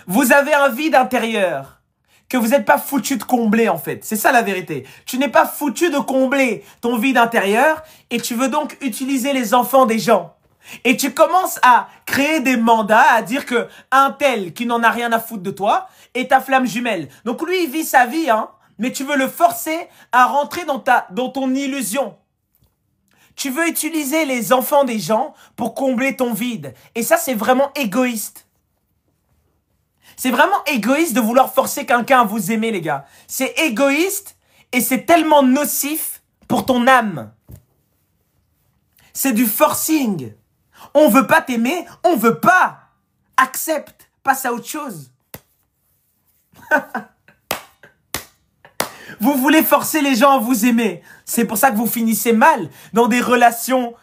vous avez un vide intérieur que vous n'êtes pas foutu de combler, en fait. C'est ça la vérité. Tu n'es pas foutu de combler ton vide intérieur et tu veux donc utiliser les enfants des gens. Et tu commences à créer des mandats, à dire que un tel qui n'en a rien à foutre de toi est ta flamme jumelle. Donc lui, il vit sa vie, hein, mais tu veux le forcer à rentrer dans ton illusion. Tu veux utiliser les enfants des gens pour combler ton vide. Et ça, c'est vraiment égoïste. C'est vraiment égoïste de vouloir forcer quelqu'un à vous aimer, les gars. C'est égoïste et c'est tellement nocif pour ton âme. C'est du forcing. On veut pas t'aimer, on veut pas. Accepte, passe à autre chose. Vous voulez forcer les gens à vous aimer. C'est pour ça que vous finissez mal dans des relations.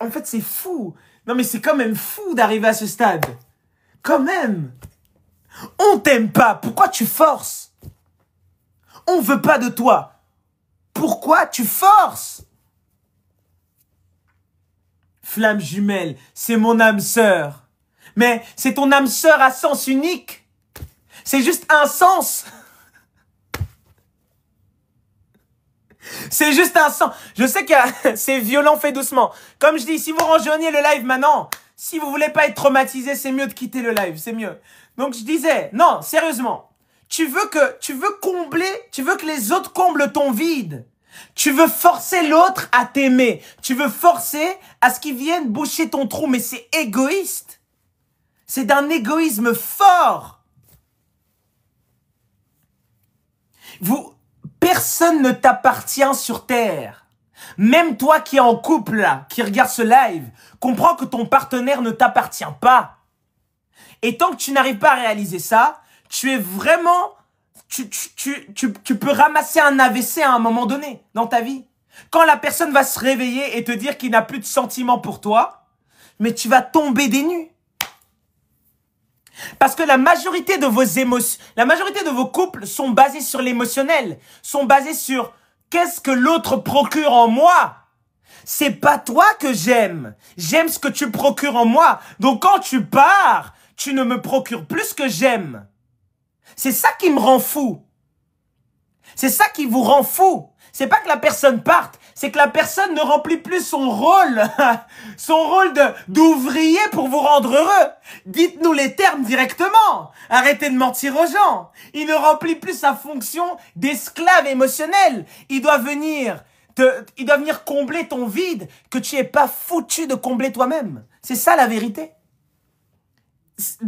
En fait, c'est fou. Non, mais c'est quand même fou d'arriver à ce stade. Quand même. On t'aime pas. Pourquoi tu forces? On veut pas de toi. Pourquoi tu forces? Flamme jumelle, c'est mon âme sœur. Mais c'est ton âme sœur à sens unique. C'est juste un sens. C'est juste un sens. Je sais que c'est violent, fait doucement. Comme je dis, si vous rejoignez le live maintenant, si vous voulez pas être traumatisé, c'est mieux de quitter le live, c'est mieux. Donc je disais, non, sérieusement, tu veux que les autres comblent ton vide. Tu veux forcer l'autre à t'aimer. Tu veux forcer à ce qu'ils viennent boucher ton trou, mais c'est égoïste. C'est d'un égoïsme fort. Personne ne t'appartient sur terre. Même toi qui es en couple là, qui regarde ce live, comprends que ton partenaire ne t'appartient pas. Et tant que tu n'arrives pas à réaliser ça, tu es vraiment... Tu peux ramasser un AVC à un moment donné dans ta vie. Quand la personne va se réveiller et te dire qu'il n'a plus de sentiments pour toi, mais tu vas tomber des nues. Parce que la majorité de vos émotions, la majorité de vos couples sont basés sur l'émotionnel, sont basés sur qu'est-ce que l'autre procure en moi. C'est pas toi que j'aime. J'aime ce que tu procures en moi. Donc quand tu pars, tu ne me procures plus ce que j'aime. C'est ça qui me rend fou. C'est ça qui vous rend fou. C'est pas que la personne parte, c'est que la personne ne remplit plus son rôle, son rôle d'ouvrier pour vous rendre heureux. Dites-nous les termes directement. Arrêtez de mentir aux gens. Il ne remplit plus sa fonction d'esclave émotionnel. Il doit venir combler ton vide que tu n'es pas foutu de combler toi-même. C'est ça la vérité.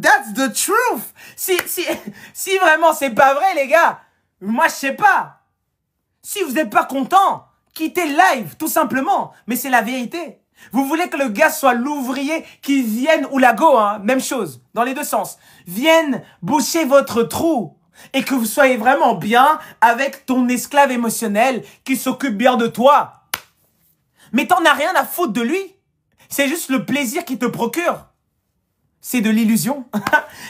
That's the truth. Si vraiment c'est pas vrai, les gars, moi je sais pas. Si vous n'êtes pas content, quittez le live, tout simplement. Mais c'est la vérité. Vous voulez que le gars soit l'ouvrier qui vienne, ou la go, hein, même chose, dans les deux sens, vienne boucher votre trou. Et que vous soyez vraiment bien avec ton esclave émotionnel qui s'occupe bien de toi. Mais t'en as rien à foutre de lui. C'est juste le plaisir qu'il te procure. C'est de l'illusion.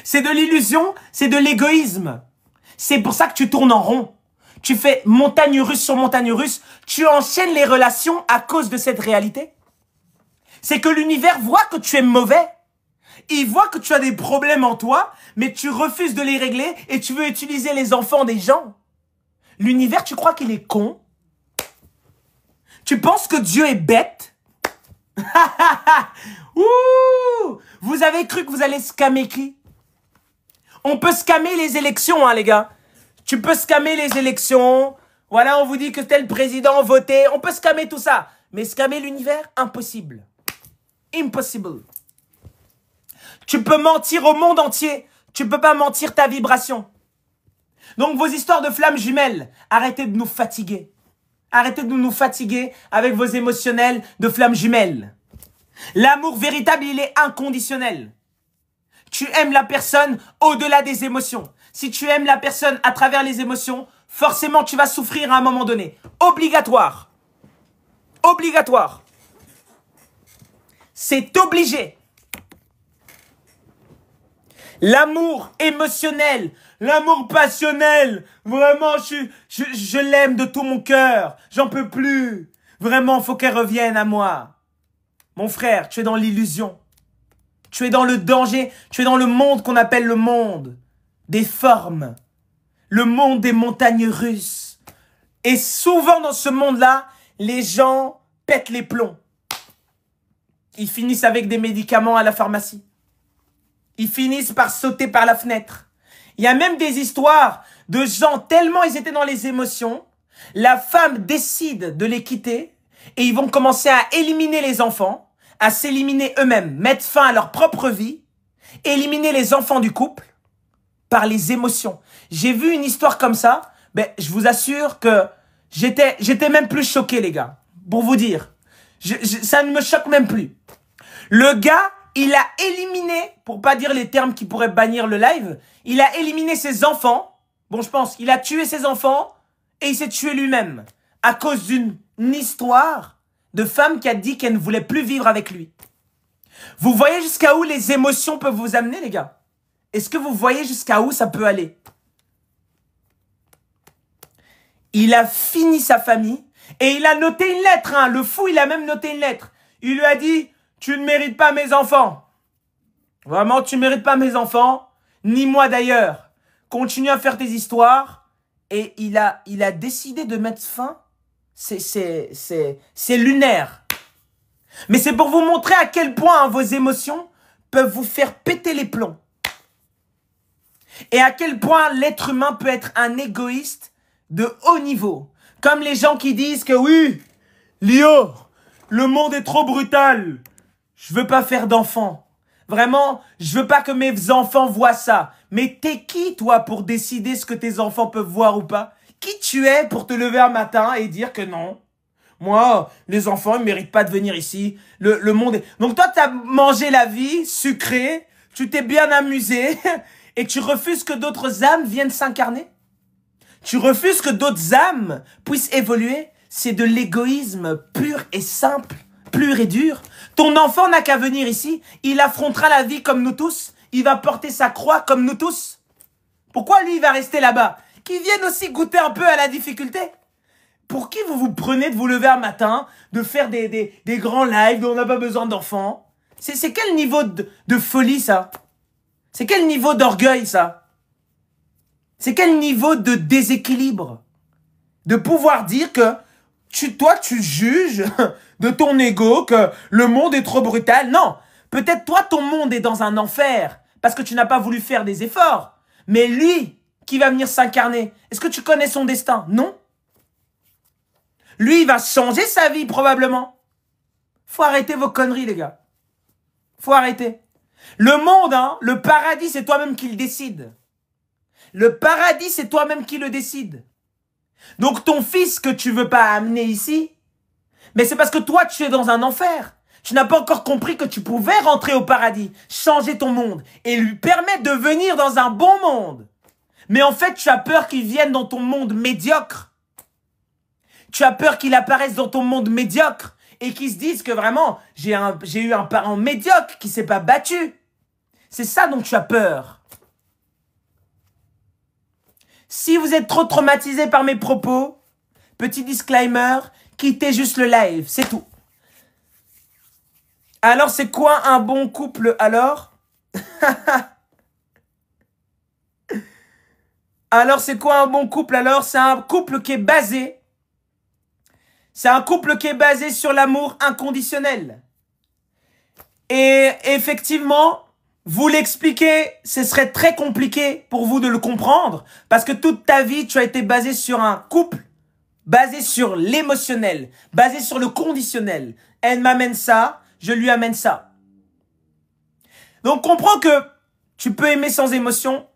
C'est de l'illusion, c'est de l'égoïsme. C'est pour ça que tu tournes en rond. Tu fais montagne russe sur montagne russe. Tu enchaînes les relations à cause de cette réalité. C'est que l'univers voit que tu es mauvais. Il voit que tu as des problèmes en toi, mais tu refuses de les régler et tu veux utiliser les enfants des gens. L'univers, tu crois qu'il est con? Tu penses que Dieu est bête? Ouh! Vous avez cru que vous allez scammer qui? On peut scammer les élections, hein, les gars. Tu peux scammer les élections. Voilà, on vous dit que tel président voté. On peut scammer tout ça. Mais scammer l'univers, impossible. Impossible. Tu peux mentir au monde entier. Tu peux pas mentir ta vibration. Donc vos histoires de flammes jumelles, arrêtez de nous fatiguer. Arrêtez de nous fatiguer avec vos émotionnels de flammes jumelles. L'amour véritable, il est inconditionnel. Tu aimes la personne au-delà des émotions. Si tu aimes la personne à travers les émotions, forcément tu vas souffrir à un moment donné. Obligatoire. Obligatoire. C'est obligé. L'amour émotionnel, l'amour passionnel, vraiment, je l'aime de tout mon cœur. J'en peux plus. Vraiment, faut qu'elle revienne à moi. Mon frère, tu es dans l'illusion. Tu es dans le danger. Tu es dans le monde qu'on appelle le monde des formes. Le monde des montagnes russes. Et souvent dans ce monde-là, les gens pètent les plombs. Ils finissent avec des médicaments à la pharmacie. Ils finissent par sauter par la fenêtre. Il y a même des histoires de gens tellement ils étaient dans les émotions, la femme décide de les quitter et ils vont commencer à éliminer les enfants, à s'éliminer eux-mêmes, mettre fin à leur propre vie, éliminer les enfants du couple par les émotions. J'ai vu une histoire comme ça, ben, je vous assure que j'étais même plus choqué, les gars, pour vous dire. Ça ne me choque même plus. Le gars, il a éliminé, pour pas dire les termes qui pourraient bannir le live, il a éliminé ses enfants. Bon, je pense, il a tué ses enfants et il s'est tué lui-même à cause d'une histoire de femme qui a dit qu'elle ne voulait plus vivre avec lui. Vous voyez jusqu'à où les émotions peuvent vous amener, les gars? Est-ce que vous voyez jusqu'à où ça peut aller? Il a fini sa famille et il a noté une lettre. Hein. Le fou, il a même noté une lettre. Il lui a dit, tu ne mérites pas mes enfants. Vraiment, tu ne mérites pas mes enfants, ni moi d'ailleurs. Continue à faire tes histoires. Et il a décidé de mettre fin. C'est lunaire. Mais c'est pour vous montrer à quel point hein, vos émotions peuvent vous faire péter les plombs. Et à quel point l'être humain peut être un égoïste de haut niveau. Comme les gens qui disent que oui, Lio, le monde est trop brutal. Je veux pas faire d'enfants. Vraiment, je veux pas que mes enfants voient ça. Mais t'es qui, toi, pour décider ce que tes enfants peuvent voir ou pas? Qui tu es pour te lever un matin et dire que non? Moi, les enfants, ils méritent pas de venir ici. Le monde est... Donc toi, t'as mangé la vie sucrée, tu t'es bien amusé et tu refuses que d'autres âmes viennent s'incarner? Tu refuses que d'autres âmes puissent évoluer? C'est de l'égoïsme pur et simple, pur et dur. Ton enfant n'a qu'à venir ici. Il affrontera la vie comme nous tous. Il va porter sa croix comme nous tous. Pourquoi lui, il va rester là-bas? Qu'il vienne aussi goûter un peu à la difficulté. Pour qui vous vous prenez de vous lever un matin, de faire des grands lives où on n'a pas besoin d'enfants? C'est quel niveau de folie, ça? C'est quel niveau d'orgueil, ça? C'est quel niveau de déséquilibre? De pouvoir dire que toi, tu juges de ton ego que le monde est trop brutal. Non, peut-être toi, ton monde est dans un enfer parce que tu n'as pas voulu faire des efforts. Mais lui, qui va venir s'incarner, est-ce que tu connais son destin? Non. Lui, il va changer sa vie probablement. Faut arrêter vos conneries, les gars. Faut arrêter. Le monde, hein, le paradis, c'est toi-même qui le décide. Le paradis, c'est toi-même qui le décide. Donc ton fils que tu veux pas amener ici, mais c'est parce que toi, tu es dans un enfer. Tu n'as pas encore compris que tu pouvais rentrer au paradis, changer ton monde et lui permettre de venir dans un bon monde. Mais en fait, tu as peur qu'il vienne dans ton monde médiocre. Tu as peur qu'il apparaisse dans ton monde médiocre et qu'il se dise que vraiment, j'ai eu un parent médiocre qui s'est pas battu. C'est ça dont tu as peur. Si vous êtes trop traumatisé par mes propos, petit disclaimer, quittez juste le live, c'est tout. Alors, c'est quoi un bon couple alors? Alors, c'est quoi un bon couple alors? C'est un couple qui est basé. C'est un couple qui est basé sur l'amour inconditionnel. Et effectivement, vous l'expliquer, ce serait très compliqué pour vous de le comprendre parce que toute ta vie, tu as été basé sur un couple, basé sur l'émotionnel, basé sur le conditionnel. Elle m'amène ça, je lui amène ça. Donc, comprends que tu peux aimer sans émotion.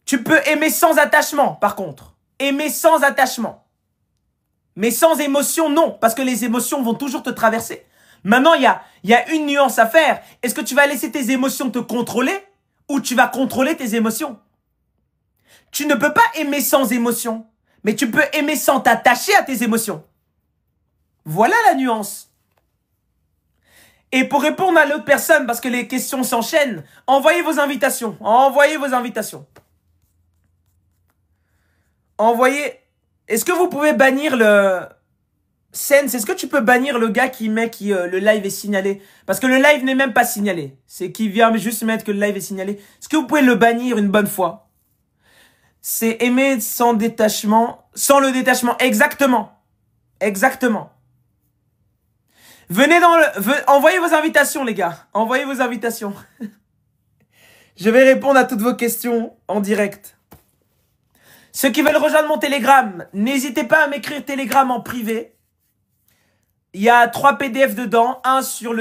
Tu peux aimer sans attachement, par contre. Aimer sans attachement. Mais sans émotion, non, parce que les émotions vont toujours te traverser. Maintenant, il y a une nuance à faire. Est-ce que tu vas laisser tes émotions te contrôler ou tu vas contrôler tes émotions? Tu ne peux pas aimer sans émotion, mais tu peux aimer sans t'attacher à tes émotions. Voilà la nuance. Et pour répondre à l'autre personne, parce que les questions s'enchaînent, envoyez vos invitations. Envoyez vos invitations. Envoyez... Est-ce que vous pouvez bannir le... Sense, est-ce que tu peux bannir le gars qui met le live est signalé? Parce que le live n'est même pas signalé. C'est qui vient juste mettre que le live est signalé. Est-ce que vous pouvez le bannir une bonne fois? C'est aimer sans détachement. Sans le détachement. Exactement. Exactement. Venez dans le... Envoyez vos invitations, les gars. Envoyez vos invitations. Je vais répondre à toutes vos questions en direct. Ceux qui veulent rejoindre mon Telegram, n'hésitez pas à m'écrire Telegram en privé. Il y a 3 PDF dedans, un sur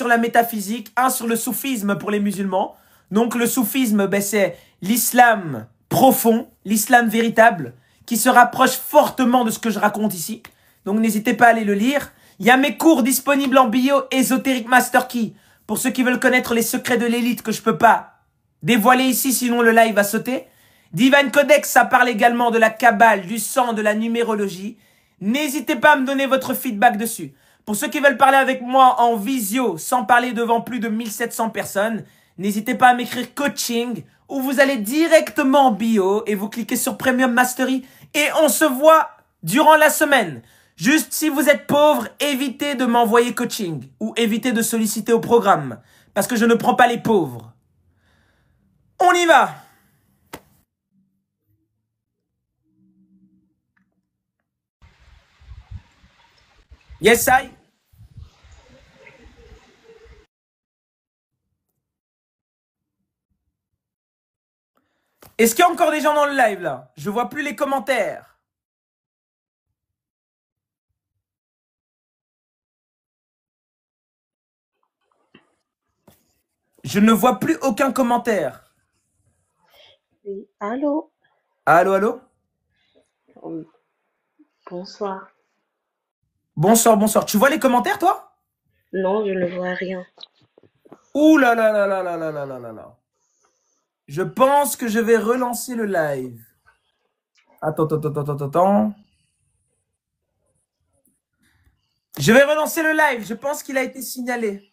la métaphysique, un sur le soufisme pour les musulmans. Donc le soufisme, ben, c'est l'islam profond, l'islam véritable, qui se rapproche fortement de ce que je raconte ici. Donc n'hésitez pas à aller le lire. Il y a mes cours disponibles en bio, Ésotérique Master Key, pour ceux qui veulent connaître les secrets de l'élite que je peux pas dévoiler ici, sinon le live va sauter. Divine Codex, ça parle également de la cabale, du sang, de la numérologie. N'hésitez pas à me donner votre feedback dessus. Pour ceux qui veulent parler avec moi en visio, sans parler devant plus de 1700 personnes, n'hésitez pas à m'écrire coaching, ou vous allez directement en bio et vous cliquez sur Premium Mastery et on se voit durant la semaine. Juste si vous êtes pauvre, évitez de m'envoyer coaching ou évitez de solliciter au programme parce que je ne prends pas les pauvres. On y va! Yes, I. Est-ce qu'il y a encore des gens dans le live là? Je vois plus les commentaires. Je ne vois plus aucun commentaire. Oui, allô? Allô, allô? Bonsoir. Bonsoir, bonsoir. Tu vois les commentaires, toi? Non, je ne vois rien. Ouh là là là là là là là là là là. Je pense que je vais relancer le live. Attends, attends, attends, attends, attends. Je vais relancer le live. Je pense qu'il a été signalé.